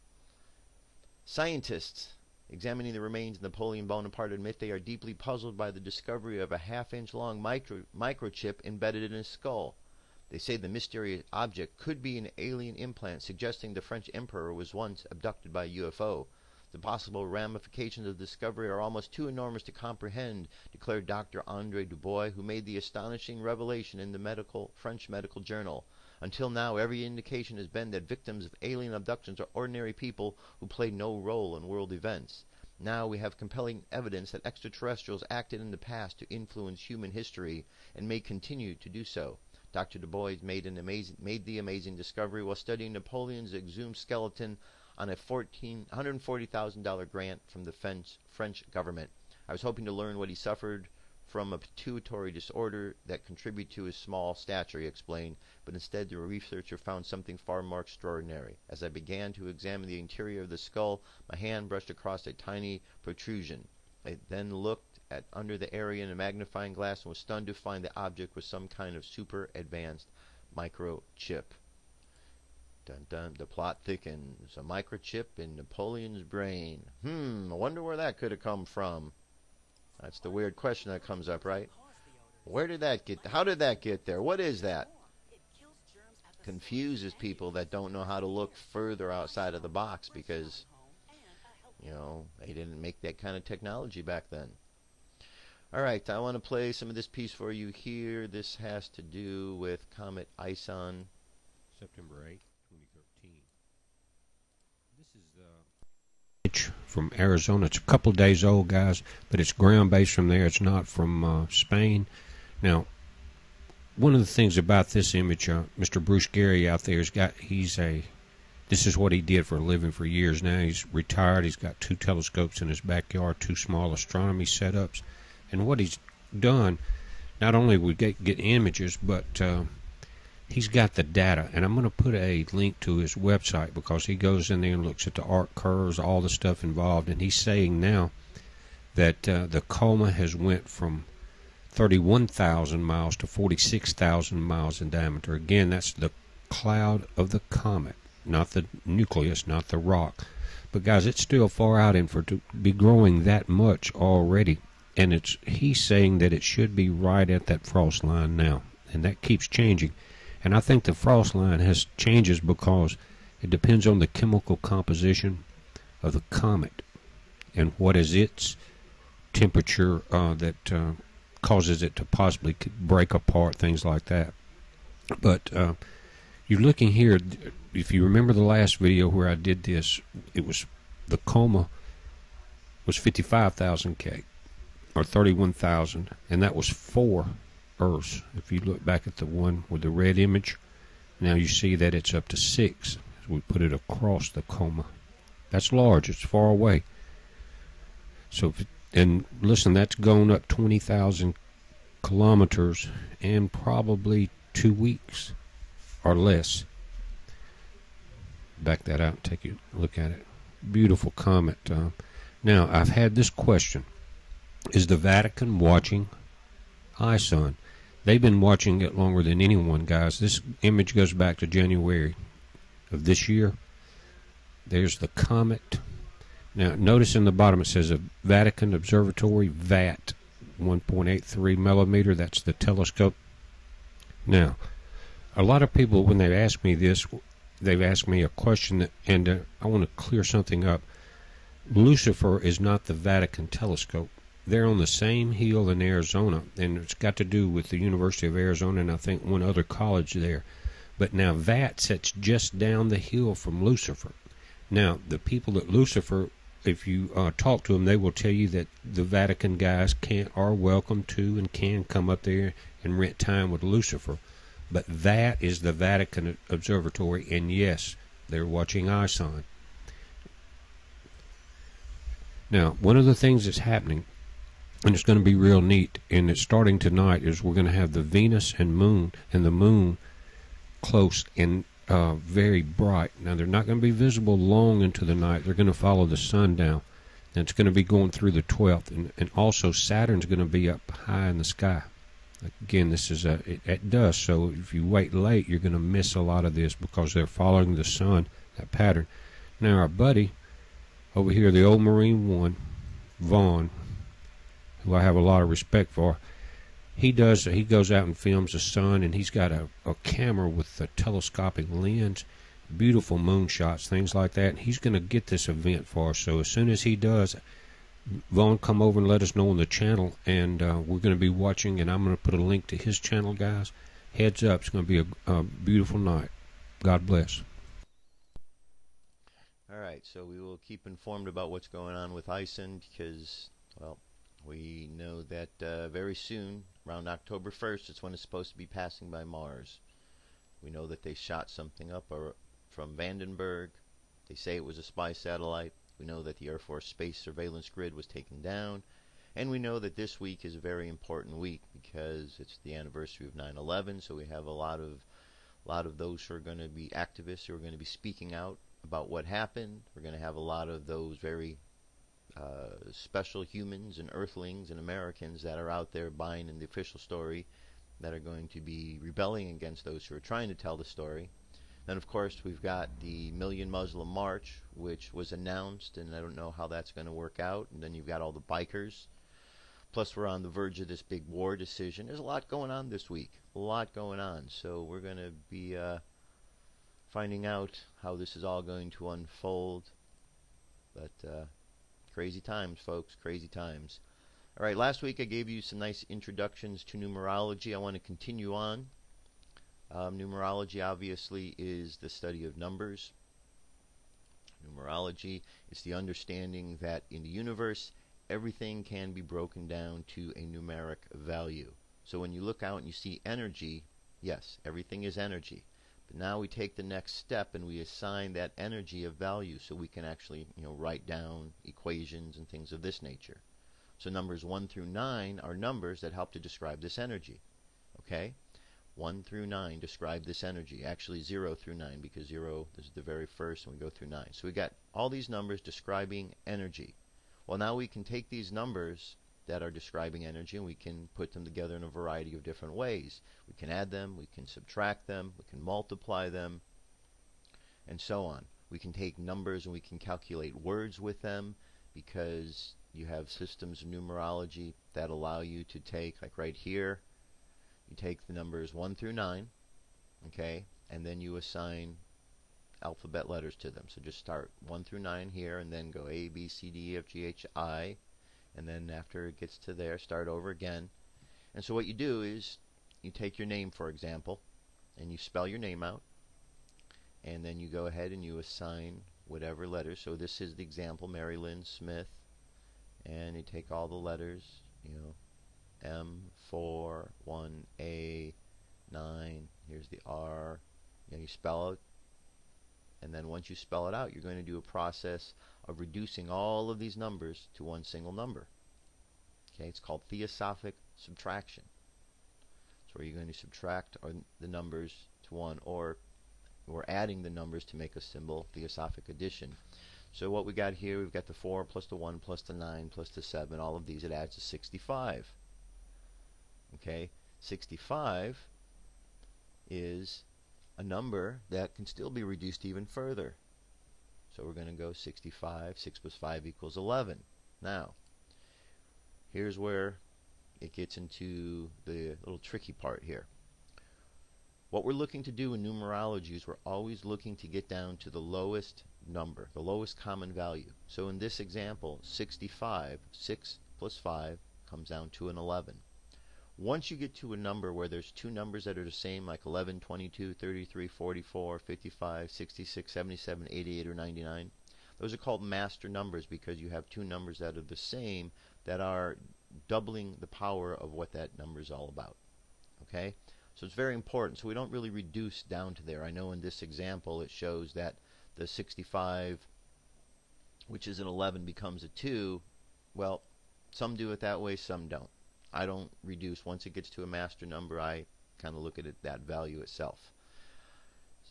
Scientists examining the remains of Napoleon Bonaparte admit they are deeply puzzled by the discovery of a half-inch long microchip embedded in his skull. They say the mysterious object could be an alien implant, suggesting the French emperor was once abducted by a UFO. The possible ramifications of the discovery are almost too enormous to comprehend, declared Dr. André Dubois, who made the astonishing revelation in the French medical journal. Until now, every indication has been that victims of alien abductions are ordinary people who play no role in world events. Now we have compelling evidence that extraterrestrials acted in the past to influence human history and may continue to do so. Dr. Dubois made the amazing discovery while studying Napoleon's exhumed skeleton on a $140,000 grant from the French government. I was hoping to learn what he suffered from a pituitary disorder that contributed to his small stature, he explained, but instead the researcher found something far more extraordinary. As I began to examine the interior of the skull, my hand brushed across a tiny protrusion. I then looked under the area in a magnifying glass and was stunned to find the object was some kind of super advanced microchip. Dun dun, the plot thickens. A microchip in Napoleon's brain. I wonder where that could have come from. That's the weird question that comes up, right? Where did that get? How did that get there? What is that? Confuses people that don't know how to look further outside of the box because, you know, they didn't make that kind of technology back then. All right, I want to play some of this piece for you here. This has to do with Comet ISON. September 8th, 2013. This is from Arizona. It's a couple of days old, guys, but it's ground-based from there. It's not from Spain. Now, one of the things about this image, Mr. Bruce Gary out there this is what he did for a living for years now. He's retired. He's got 2 telescopes in his backyard, 2 small astronomy setups. And what he's done, not only we get images, but he's got the data. And I'm going to put a link to his website because he goes in there and looks at the arc curves, all the stuff involved. And he's saying now that the Coma has went from 31,000 miles to 46,000 miles in diameter. Again, that's the cloud of the comet, not the nucleus, not the rock. But guys, it's still far out, and for it to be growing that much already. And he's saying that it should be right at that frost line now, and that keeps changing. And I think the frost line changes because it depends on the chemical composition of the comet and what is its temperature that causes it to possibly break apart, things like that. But you're looking here, if you remember the last video where I did this, it was the Coma was 55,000 K. Or 31,000, and that was 4 Earths. If you look back at the one with the red image, now you see that it's up to 6 as we put it across the Coma. That's large. It's far away. So, and listen, that's gone up 20,000 kilometers in probably 2 weeks or less. Back that out and take a look at it. Beautiful comet. Now, I've had this question. Is the Vatican watching ISON? They've been watching it longer than anyone, guys. This image goes back to January of this year. There's the comet. Now, notice in the bottom it says a Vatican Observatory, VAT, 1.83 millimeter. That's the telescope. Now, a lot of people, when they ask me this, they've asked me a question, and I want to clear something up. Lucifer is not the Vatican telescope. They're on the same hill in Arizona, and it's got to do with the University of Arizona and I think one other college there. But now VAT sits just down the hill from Lucifer. Now, the people at Lucifer, if you talk to them, they will tell you that the Vatican guys are welcome to and can come up there and rent time with Lucifer. But that is the Vatican Observatory, and yes, they're watching ISON. Now, one of the things that's happening, and it's going to be real neat, and it's starting tonight, is we're going to have the Venus and the moon close and very bright. Now, they're not going to be visible long into the night. They're going to follow the sun down. And it's going to be going through the 12th. And also Saturn's going to be up high in the sky. Again, this is at dusk, so if you wait late, you're going to miss a lot of this because they're following the sun, that pattern. Now, our buddy over here, the old Marine one, Vaughn, who I have a lot of respect for, he goes out and films the sun, and he's got a camera with a telescopic lens, beautiful moon shots, things like that. He's going to get this event for us. So as soon as he does, Vaughn, come over and let us know on the channel, and we're going to be watching, and I'm going to put a link to his channel, guys. Heads up, it's going to be a beautiful night. God bless. All right, so we will keep informed about what's going on with ISON because, well, we know that very soon, around October 1st, it's when it's supposed to be passing by Mars. We know that they shot something up from Vandenberg. They say it was a spy satellite. We know that the Air Force Space Surveillance Grid was taken down. And we know that this week is a very important week because it's the anniversary of 9/11, so we have a lot of those who are going to be activists who are going to be speaking out about what happened. We're going to have a lot of those very special humans and earthlings and Americans that are out there buying in the official story that are going to be rebelling against those who are trying to tell the story. Then, of course, we've got the Million Muslim March, which was announced, and I don't know how that's going to work out. And then you've got all the bikers. Plus, we're on the verge of this big war decision. There's a lot going on this week. A lot going on. So we're going to be finding out how this is all going to unfold. But crazy times, folks. Crazy times. All right, last week I gave you some nice introductions to numerology. I want to continue on. Numerology obviously is the study of numbers. Numerology is the understanding that in the universe everything can be broken down to a numeric value. So when you look out and you see energy, yes, everything is energy. But now we take the next step and we assign that energy a value so we can actually, write down equations and things of this nature. So numbers 1 through 9 are numbers that help to describe this energy. Okay? 1 through 9 describe this energy. Actually 0 through 9 because 0 is the very first and we go through 9. So we got all these numbers describing energy. Well, now we can take these numbers that are describing energy and we can put them together in a variety of different ways. We can add them, we can subtract them, we can multiply them, and so on. We can take numbers and we can calculate words with them because you have systems of numerology that allow you to take, like right here, you take the numbers 1 through 9, okay, and then you assign alphabet letters to them. So just start 1 through 9 here and then go A, B, C, D, E, F, G, H, I, and then after it gets to there, start over again. And so what you do is you take your name, for example, and you spell your name out, and then you go ahead and you assign whatever letters. So this is the example, Mary Lynn Smith, and you take all the letters, M4, 1A, 9, here's the R, you spell it, and then once you spell it out, you're going to do a process of reducing all of these numbers to one single number. Okay, it's called theosophic subtraction. So where you're going to subtract the numbers to one, or we're adding the numbers to make a symbol, theosophic addition. So what we got here, we've got the 4 plus the 1 plus the 9 plus the 7, all of these, it adds to 65. Okay, 65 is a number that can still be reduced even further. So we're going to go 65, 6 plus 5 equals 11. Now, here's where it gets into the little tricky part here. What we're looking to do in numerology is we're always looking to get down to the lowest number, the lowest common value. So in this example, 65, 6 plus 5 comes down to an 11. Once you get to a number where there's two numbers that are the same, like 11, 22, 33, 44, 55, 66, 77, 88, or 99, those are called master numbers because you have two numbers that are the same that are doubling the power of what that number is all about. Okay? So it's very important. So we don't really reduce down to there. I know in this example it shows that the 65, which is an 11, becomes a 2. Well, some do it that way, some don't. I don't reduce. Once it gets to a master number, I kind of look at it, that value itself.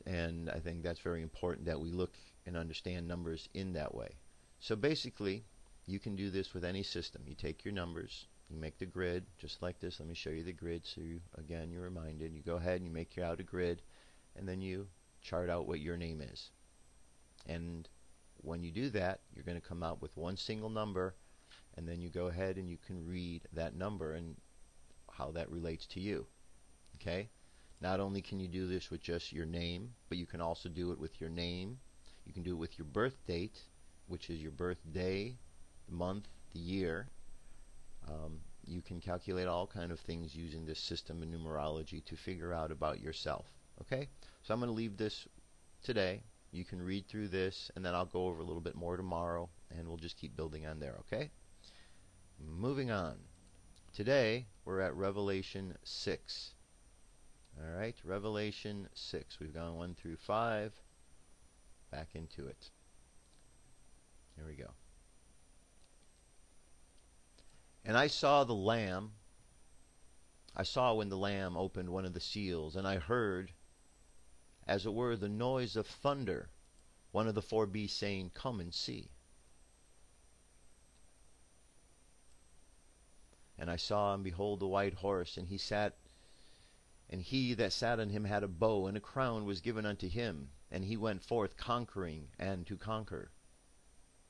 And I think that's very important that we look and understand numbers in that way. So basically, you can do this with any system. You take your numbers, you make the grid, just like this. Let me show you the grid so you, again, you're reminded. You go ahead and you make out a grid, and then you chart out what your name is. And when you do that, you're going to come out with one single number, and then you go ahead and you can read that number and how that relates to you. Okay? Not only can you do this with just your name, but you can also do it with your name. You can do it with your birth date, which is your birthday, the month, the year. You can calculate all kind of things using this system of numerology to figure out about yourself. Okay? So I'm going to leave this today. You can read through this, and then I'll go over a little bit more tomorrow, and we'll just keep building on there. Okay? Moving on. Today, we're at Revelation 6. Alright, Revelation 6. We've gone 1 through 5. Back into it. Here we go. And I saw the Lamb. I saw when the Lamb opened one of the seals, and I heard, as it were, the noise of thunder, one of the 4 beasts saying, "Come and see." And I saw, and behold, a white horse, and he that sat on him had a bow, and a crown was given unto him, and he went forth conquering and to conquer.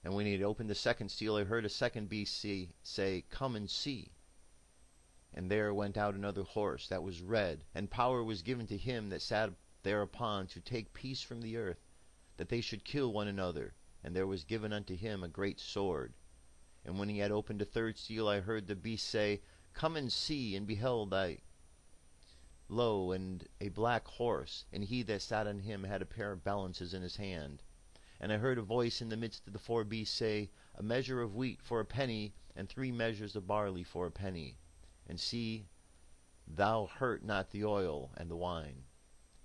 And when he had opened the second seal, I heard a second beast say, "Come and see." And there went out another horse that was red, and power was given to him that sat thereupon to take peace from the earth, that they should kill one another. And there was given unto him a great sword. And when he had opened the third seal, I heard the beast say, "Come and see." And beheld I, lo, and a black horse, and he that sat on him had a pair of balances in his hand. And I heard a voice in the midst of the 4 beasts say, "A measure of wheat for a penny, and 3 measures of barley for a penny. And see, thou hurt not the oil and the wine."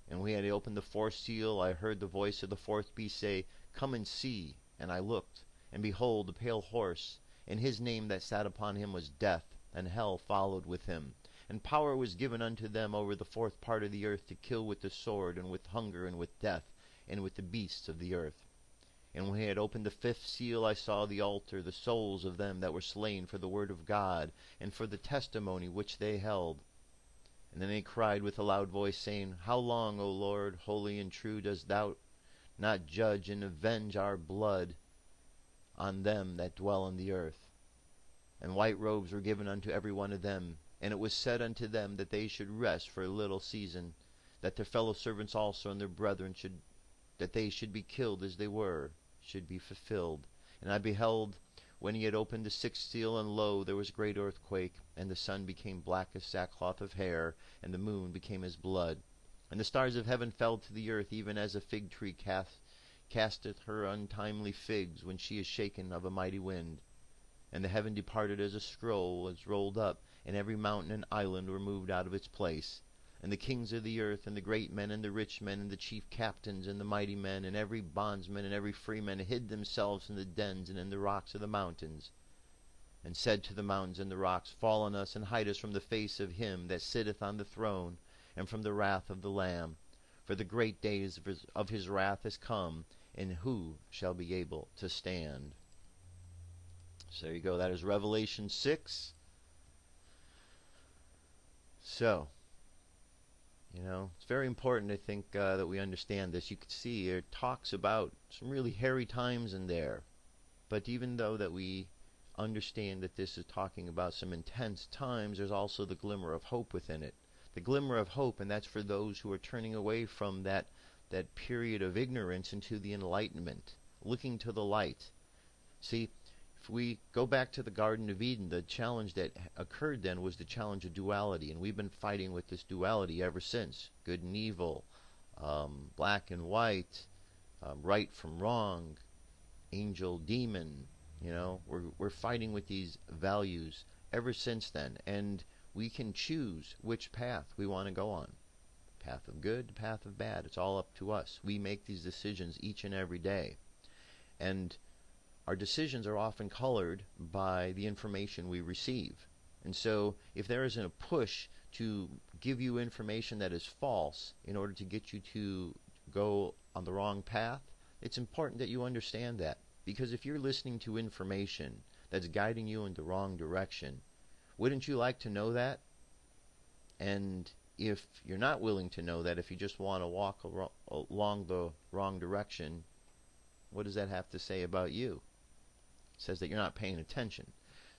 And when he had opened the 4th seal, I heard the voice of the 4th beast say, "Come and see." And I looked, and behold, a pale horse, and his name that sat upon him was Death, and hell followed with him. And power was given unto them over the 4th part of the earth to kill with the sword, and with hunger, and with death, and with the beasts of the earth. And when he had opened the 5th seal, I saw the altar, the souls of them that were slain for the word of God, and for the testimony which they held. And then they cried with a loud voice, saying, "How long, O Lord, holy and true, dost thou not judge and avenge our blood on them that dwell on the earth?" And white robes were given unto every one of them. And it was said unto them that they should rest for a little season, that their fellow servants also and their brethren that they should be killed as they were, should be fulfilled. And I beheld when he had opened the 6th seal, and lo, there was a great earthquake, and the sun became black as sackcloth of hair, and the moon became as blood. And the stars of heaven fell to the earth, even as a fig tree casteth her untimely figs when she is shaken of a mighty wind. And the heaven departed as a scroll was rolled up, and every mountain and island were moved out of its place. And the kings of the earth, and the great men, and the rich men, and the chief captains, and the mighty men, and every bondsman, and every freeman, hid themselves in the dens and in the rocks of the mountains, and said to the mountains and the rocks, "Fall on us, and hide us from the face of him that sitteth on the throne, and from the wrath of the Lamb. For the great days of his wrath is come, and who shall be able to stand?" So there you go. That is Revelation 6. So, it's very important, I think, that we understand this. You can see it talks about some really hairy times in there. But even though that we understand that this is talking about some intense times, there's also the glimmer of hope within it. The glimmer of hope, and that's for those who are turning away from that period of ignorance into the enlightenment, looking to the light. See, if we go back to the Garden of Eden, the challenge that occurred then was the challenge of duality, and we've been fighting with this duality ever since. Good and evil, black and white, right from wrong, angel, demon. We're fighting with these values ever since then, and we can choose which path we want to go on. Path of good, path of bad. It's all up to us. We make these decisions each and every day. And our decisions are often colored by the information we receive. And so if there isn't a push to give you information that is false in order to get you to go on the wrong path, it's important that you understand that. Because if you're listening to information that's guiding you in the wrong direction, wouldn't you like to know that? And if you're not willing to know that, if you just want to walk along the wrong direction, what does that have to say about you? It says that you're not paying attention.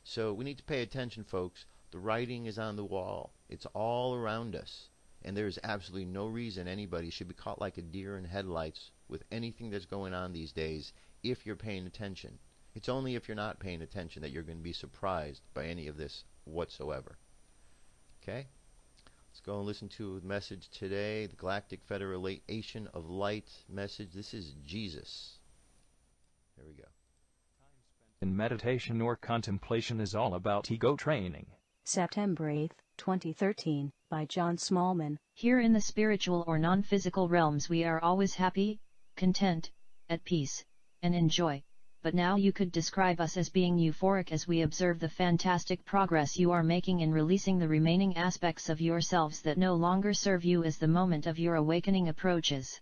So we need to pay attention, folks. The writing is on the wall. It's all around us. And there is absolutely no reason anybody should be caught like a deer in headlights with anything that's going on these days if you're paying attention. It's only if you're not paying attention that you're going to be surprised by any of this whatsoever. Okay? Let's go and listen to a message today. The Galactic Federation of Light message. This is Jesus. Here we go. In meditation or contemplation is all about ego training. September 8, 2013, by John Smallman. Here in the spiritual or non-physical realms we are always happy, content, at peace, and enjoy. But now you could describe us as being euphoric as we observe the fantastic progress you are making in releasing the remaining aspects of yourselves that no longer serve you as the moment of your awakening approaches.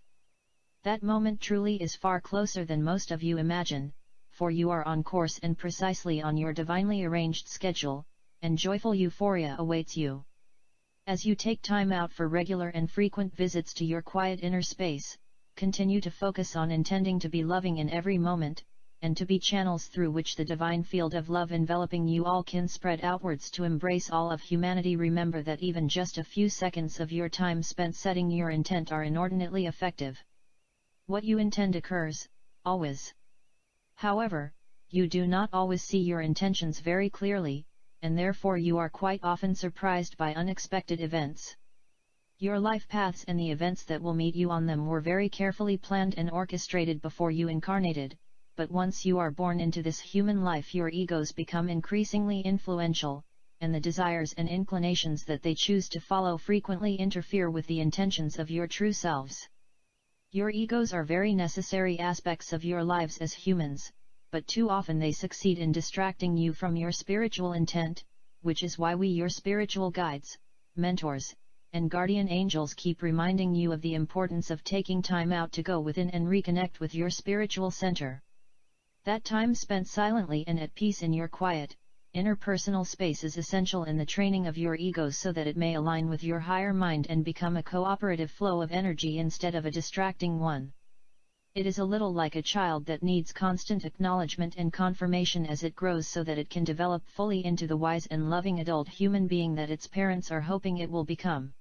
That moment truly is far closer than most of you imagine, for you are on course and precisely on your divinely arranged schedule, and joyful euphoria awaits you. As you take time out for regular and frequent visits to your quiet inner space, continue to focus on intending to be loving in every moment, and to be channels through which the divine field of love enveloping you all can spread outwards to embrace all of humanity. Remember that even just a few seconds of your time spent setting your intent are inordinately effective. What you intend occurs, always. However, you do not always see your intentions very clearly, and therefore you are quite often surprised by unexpected events. Your life paths and the events that will meet you on them were very carefully planned and orchestrated before you incarnated, but once you are born into this human life your egos become increasingly influential, and the desires and inclinations that they choose to follow frequently interfere with the intentions of your true selves. Your egos are very necessary aspects of your lives as humans, but too often they succeed in distracting you from your spiritual intent, which is why we, your spiritual guides, mentors, and guardian angels, keep reminding you of the importance of taking time out to go within and reconnect with your spiritual center. That time spent silently and at peace in your quiet, interpersonal space is essential in the training of your egos so that it may align with your higher mind and become a cooperative flow of energy instead of a distracting one. It is a little like a child that needs constant acknowledgement and confirmation as it grows so that it can develop fully into the wise and loving adult human being that its parents are hoping it will become.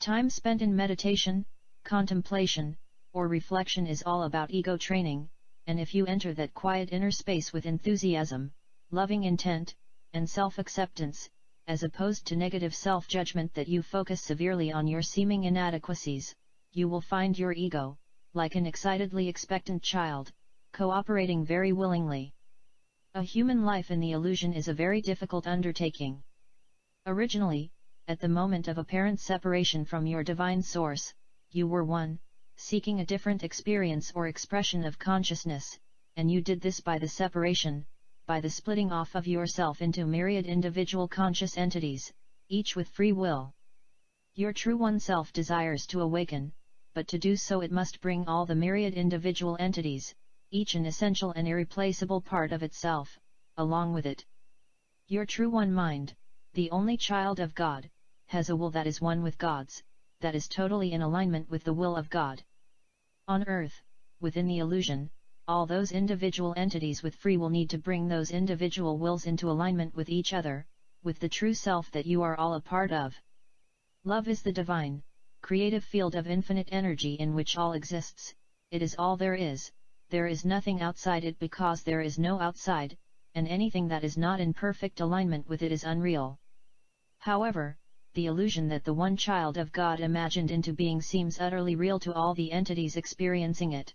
Time spent in meditation, contemplation, or reflection is all about ego training, and if you enter that quiet inner space with enthusiasm, loving intent, and self-acceptance, as opposed to negative self-judgment that you focus severely on your seeming inadequacies, you will find your ego, like an excitedly expectant child, cooperating very willingly. A human life in the illusion is a very difficult undertaking. Originally, at the moment of apparent separation from your divine source, you were one, seeking a different experience or expression of consciousness, and you did this by the separation, by the splitting off of yourself into myriad individual conscious entities, each with free will. Your true oneself desires to awaken, but to do so it must bring all the myriad individual entities, each an essential and irreplaceable part of itself, along with it. Your true one mind, the only child of God, has a will that is one with God's, that is totally in alignment with the will of God. On earth, within the illusion, all those individual entities with free will need to bring those individual wills into alignment with each other, with the true self that you are all a part of. Love is the divine, creative field of infinite energy in which all exists. It is all there is nothing outside it because there is no outside, and anything that is not in perfect alignment with it is unreal. However, the illusion that the one child of God imagined into being seems utterly real to all the entities experiencing it.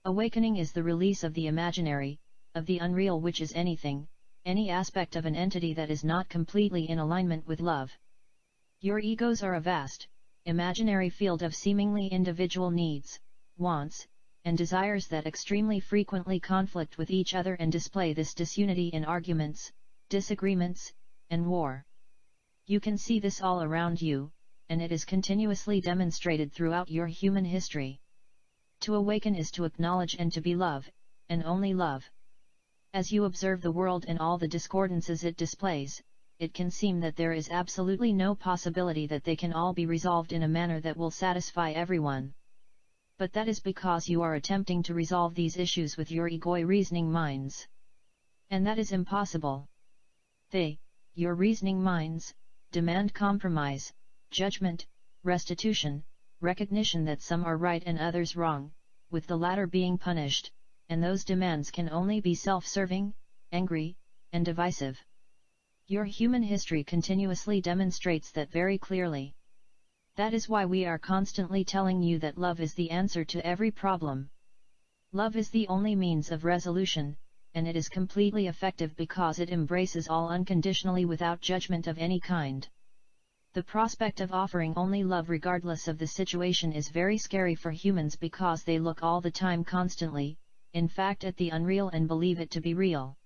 Awakening is the release of the imaginary, of the unreal, which is anything, any aspect of an entity that is not completely in alignment with love. Your egos are a vast, imaginary field of seemingly individual needs, wants, and desires that extremely frequently conflict with each other and display this disunity in arguments, disagreements, and war. You can see this all around you, and it is continuously demonstrated throughout your human history. To awaken is to acknowledge and to be love, and only love. As you observe the world and all the discordances it displays, it can seem that there is absolutely no possibility that they can all be resolved in a manner that will satisfy everyone. But that is because you are attempting to resolve these issues with your egoic reasoning minds. And that is impossible. They, your reasoning minds, demand compromise, judgment, restitution, recognition that some are right and others wrong, with the latter being punished, and those demands can only be self-serving, angry, and divisive. Your human history continuously demonstrates that very clearly. That is why we are constantly telling you that love is the answer to every problem. Love is the only means of resolution, and it is completely effective because it embraces all unconditionally without judgment of any kind. The prospect of offering only love regardless of the situation is very scary for humans because they look all the time constantly, in fact at the unreal and believe it to be real.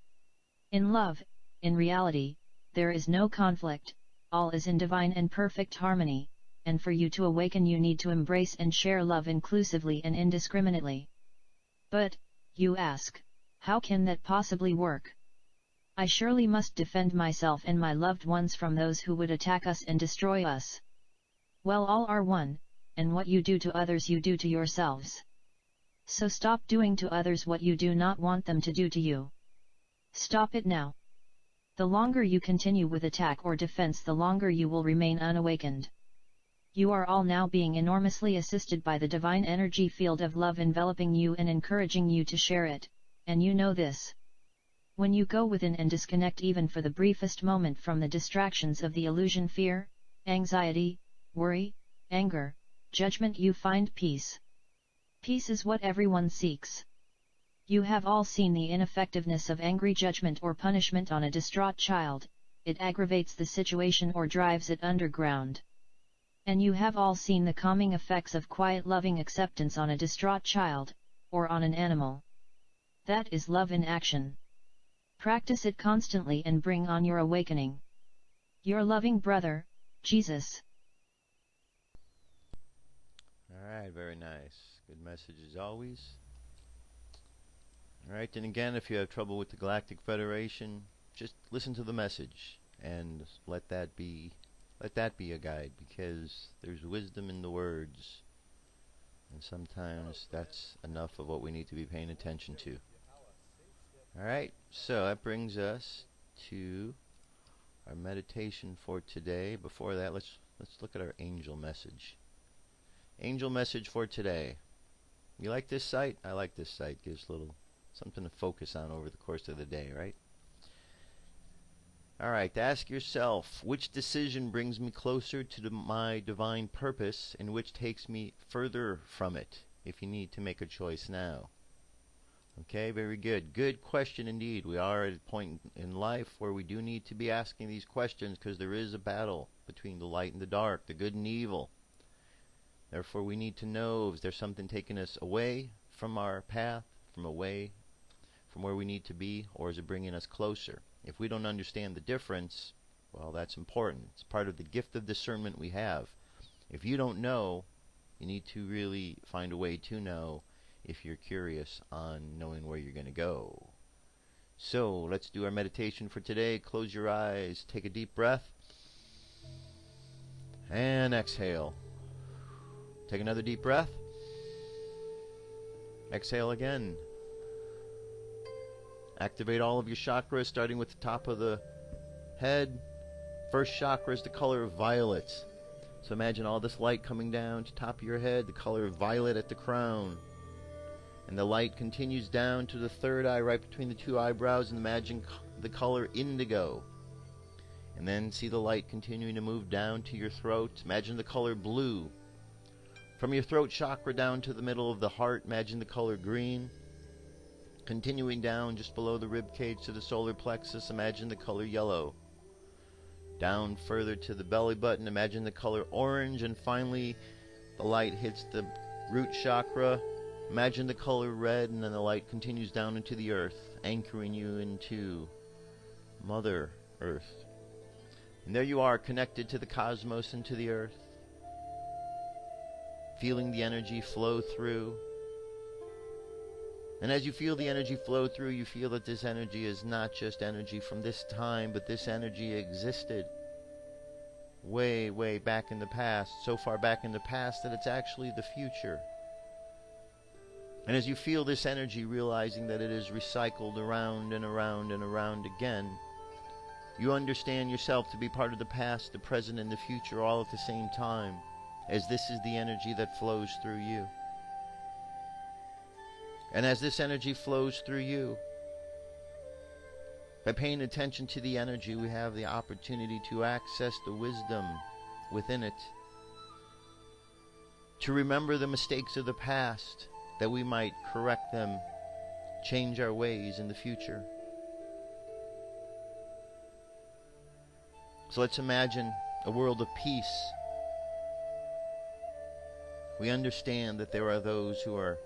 In love, in reality, there is no conflict, all is in divine and perfect harmony, and for you to awaken you need to embrace and share love inclusively and indiscriminately. But, you ask, how can that possibly work? I surely must defend myself and my loved ones from those who would attack us and destroy us. Well, all are one, and what you do to others you do to yourselves. So stop doing to others what you do not want them to do to you. Stop it now. The longer you continue with attack or defense, the longer you will remain unawakened. You are all now being enormously assisted by the divine energy field of love enveloping you and encouraging you to share it, and you know this. When you go within and disconnect even for the briefest moment from the distractions of the illusion, fear, anxiety, worry, anger, judgment, you find peace. Peace is what everyone seeks. You have all seen the ineffectiveness of angry judgment or punishment on a distraught child, it aggravates the situation or drives it underground. And you have all seen the calming effects of quiet loving acceptance on a distraught child, or on an animal. That is love in action. Practice it constantly and bring on your awakening. Your loving brother, Jesus. Alright, very nice. Good message as always. Alright, and again, if you have trouble with the Galactic Federation, just listen to the message and let that be a guide, because there's wisdom in the words, and sometimes that's enough of what we need to be paying attention to. Alright, so that brings us to our meditation for today. Before that, let's look at our angel message. Angel message for today. You like this site? I like this site. Gives a little something to focus on over the course of the day, right? Alright, ask yourself, which decision brings me closer to my divine purpose and which takes me further from it, if you need to make a choice now. Okay, very good. Good question indeed. We are at a point in life where we do need to be asking these questions, because there is a battle between the light and the dark, the good and evil. Therefore, we need to know, is there something taking us away from our path, from where we need to be, or is it bringing us closer? If we don't understand the difference, well, that's important. It's part of the gift of discernment we have. If you don't know, you need to really find a way to know if you're curious on knowing where you're going to go. So, let's do our meditation for today. Close your eyes, take a deep breath, and exhale. Take another deep breath. Exhale again. Activate all of your chakras, starting with the top of the head. First chakra is the color of violet. So imagine all this light coming down to the top of your head, the color of violet at the crown. And the light continues down to the third eye, right between the two eyebrows, and imagine the color indigo. And then see the light continuing to move down to your throat. Imagine the color blue. From your throat chakra down to the middle of the heart, imagine the color green. Continuing down just below the rib cage to the solar plexus, imagine the color yellow. Down further to the belly button, imagine the color orange, and finally the light hits the root chakra. Imagine the color red, and then the light continues down into the earth, anchoring you into Mother Earth. And there you are, connected to the cosmos and to the earth, feeling the energy flow through. And as you feel the energy flow through, you feel that this energy is not just energy from this time, but this energy existed way, way back in the past, so far back in the past that it's actually the future. And as you feel this energy, realizing that it is recycled around and around and around again, you understand yourself to be part of the past, the present, and the future all at the same time, as this is the energy that flows through you. And as this energy flows through you, by paying attention to the energy, we have the opportunity to access the wisdom within it, to remember the mistakes of the past, that we might correct them, change our ways in the future. So let's imagine a world of peace. We understand that there are those who are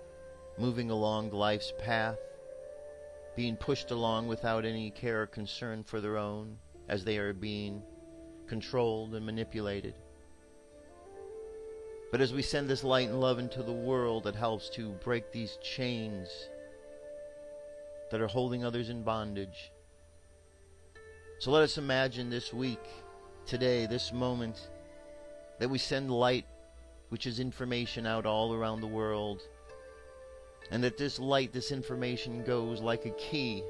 moving along life's path, being pushed along without any care or concern for their own, as they are being controlled and manipulated. But as we send this light and love into the world, it helps to break these chains that are holding others in bondage. So let us imagine this week, today, this moment, that we send light, which is information, out all around the world, and that this light, this information, goes like a key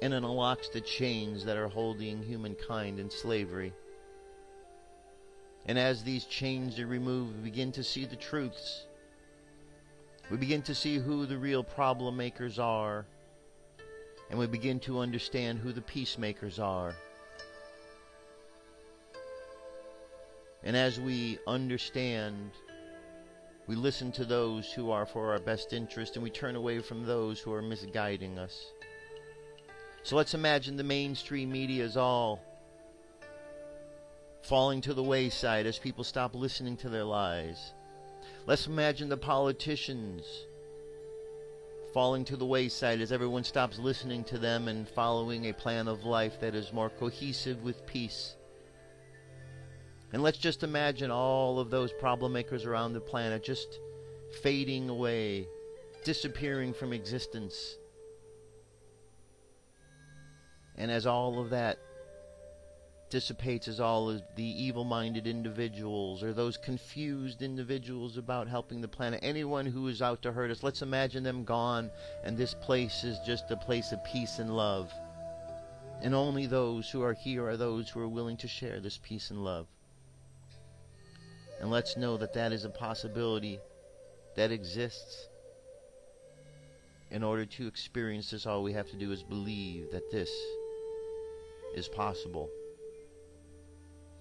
and it unlocks the chains that are holding humankind in slavery. And as these chains are removed, we begin to see the truths. We begin to see who the real problem makers are, and we begin to understand who the peacemakers are. And as we understand, we listen to those who are for our best interest, and we turn away from those who are misguiding us. So let's imagine the mainstream media is all falling to the wayside as people stop listening to their lies. Let's imagine the politicians falling to the wayside as everyone stops listening to them and following a plan of life that is more cohesive with peace. And let's just imagine all of those problem makers around the planet just fading away, disappearing from existence. And as all of that dissipates, as all of the evil-minded individuals or those confused individuals about helping the planet, anyone who is out to hurt us, let's imagine them gone, and this place is just a place of peace and love. And only those who are here are those who are willing to share this peace and love. And let's know that that is a possibility that exists. In order to experience this, all we have to do is believe that this is possible.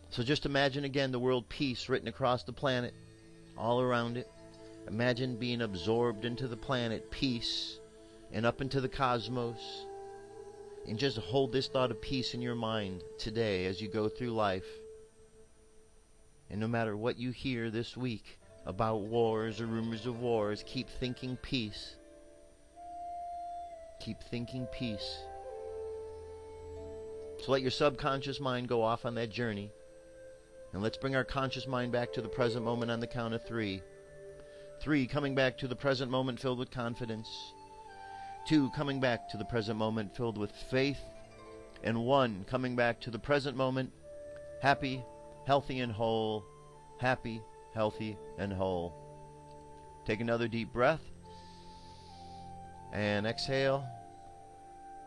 So just imagine again the word peace written across the planet, all around it. Imagine being absorbed into the planet, peace, and up into the cosmos. And just hold this thought of peace in your mind today as you go through life. And no matter what you hear this week about wars or rumors of wars, keep thinking peace. Keep thinking peace. So let your subconscious mind go off on that journey. And let's bring our conscious mind back to the present moment on the count of 3. 3, coming back to the present moment filled with confidence. 2, coming back to the present moment filled with faith. And 1, coming back to the present moment happy, healthy, and whole. Happy, healthy, and whole. Take another deep breath. And exhale.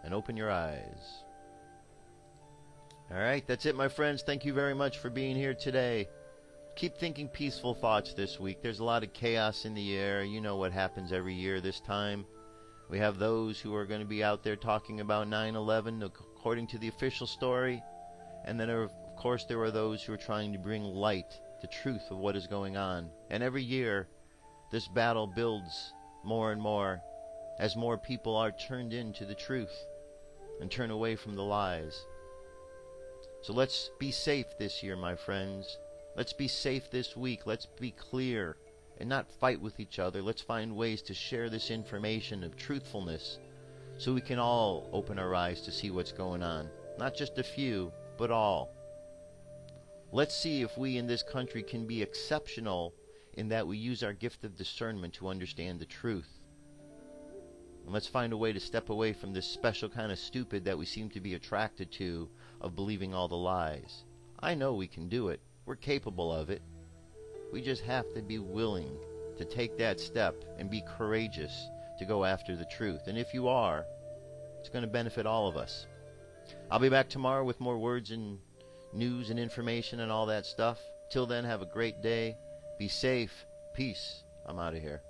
And open your eyes. Alright, that's it, my friends. Thank you very much for being here today. Keep thinking peaceful thoughts this week. There's a lot of chaos in the air. You know what happens every year this time. We have those who are going to be out there talking about 9/11 according to the official story. And then, of course, there are those who are trying to bring light, the truth of what is going on. And every year, this battle builds more and more. as more people are turned into the truth and turn away from the lies. So let's be safe this year, my friends. Let's be safe this week. Let's be clear and not fight with each other. Let's find ways to share this information of truthfulness so we can all open our eyes to see what's going on. Not just a few, but all. Let's see if we in this country can be exceptional in that we use our gift of discernment to understand the truth. And let's find a way to step away from this special kind of stupid that we seem to be attracted to, of believing all the lies. I know we can do it. We're capable of it. We just have to be willing to take that step and be courageous to go after the truth. And if you are, it's going to benefit all of us. I'll be back tomorrow with more words and news and information and all that stuff. Till then, have a great day. Be safe. Peace. I'm out of here.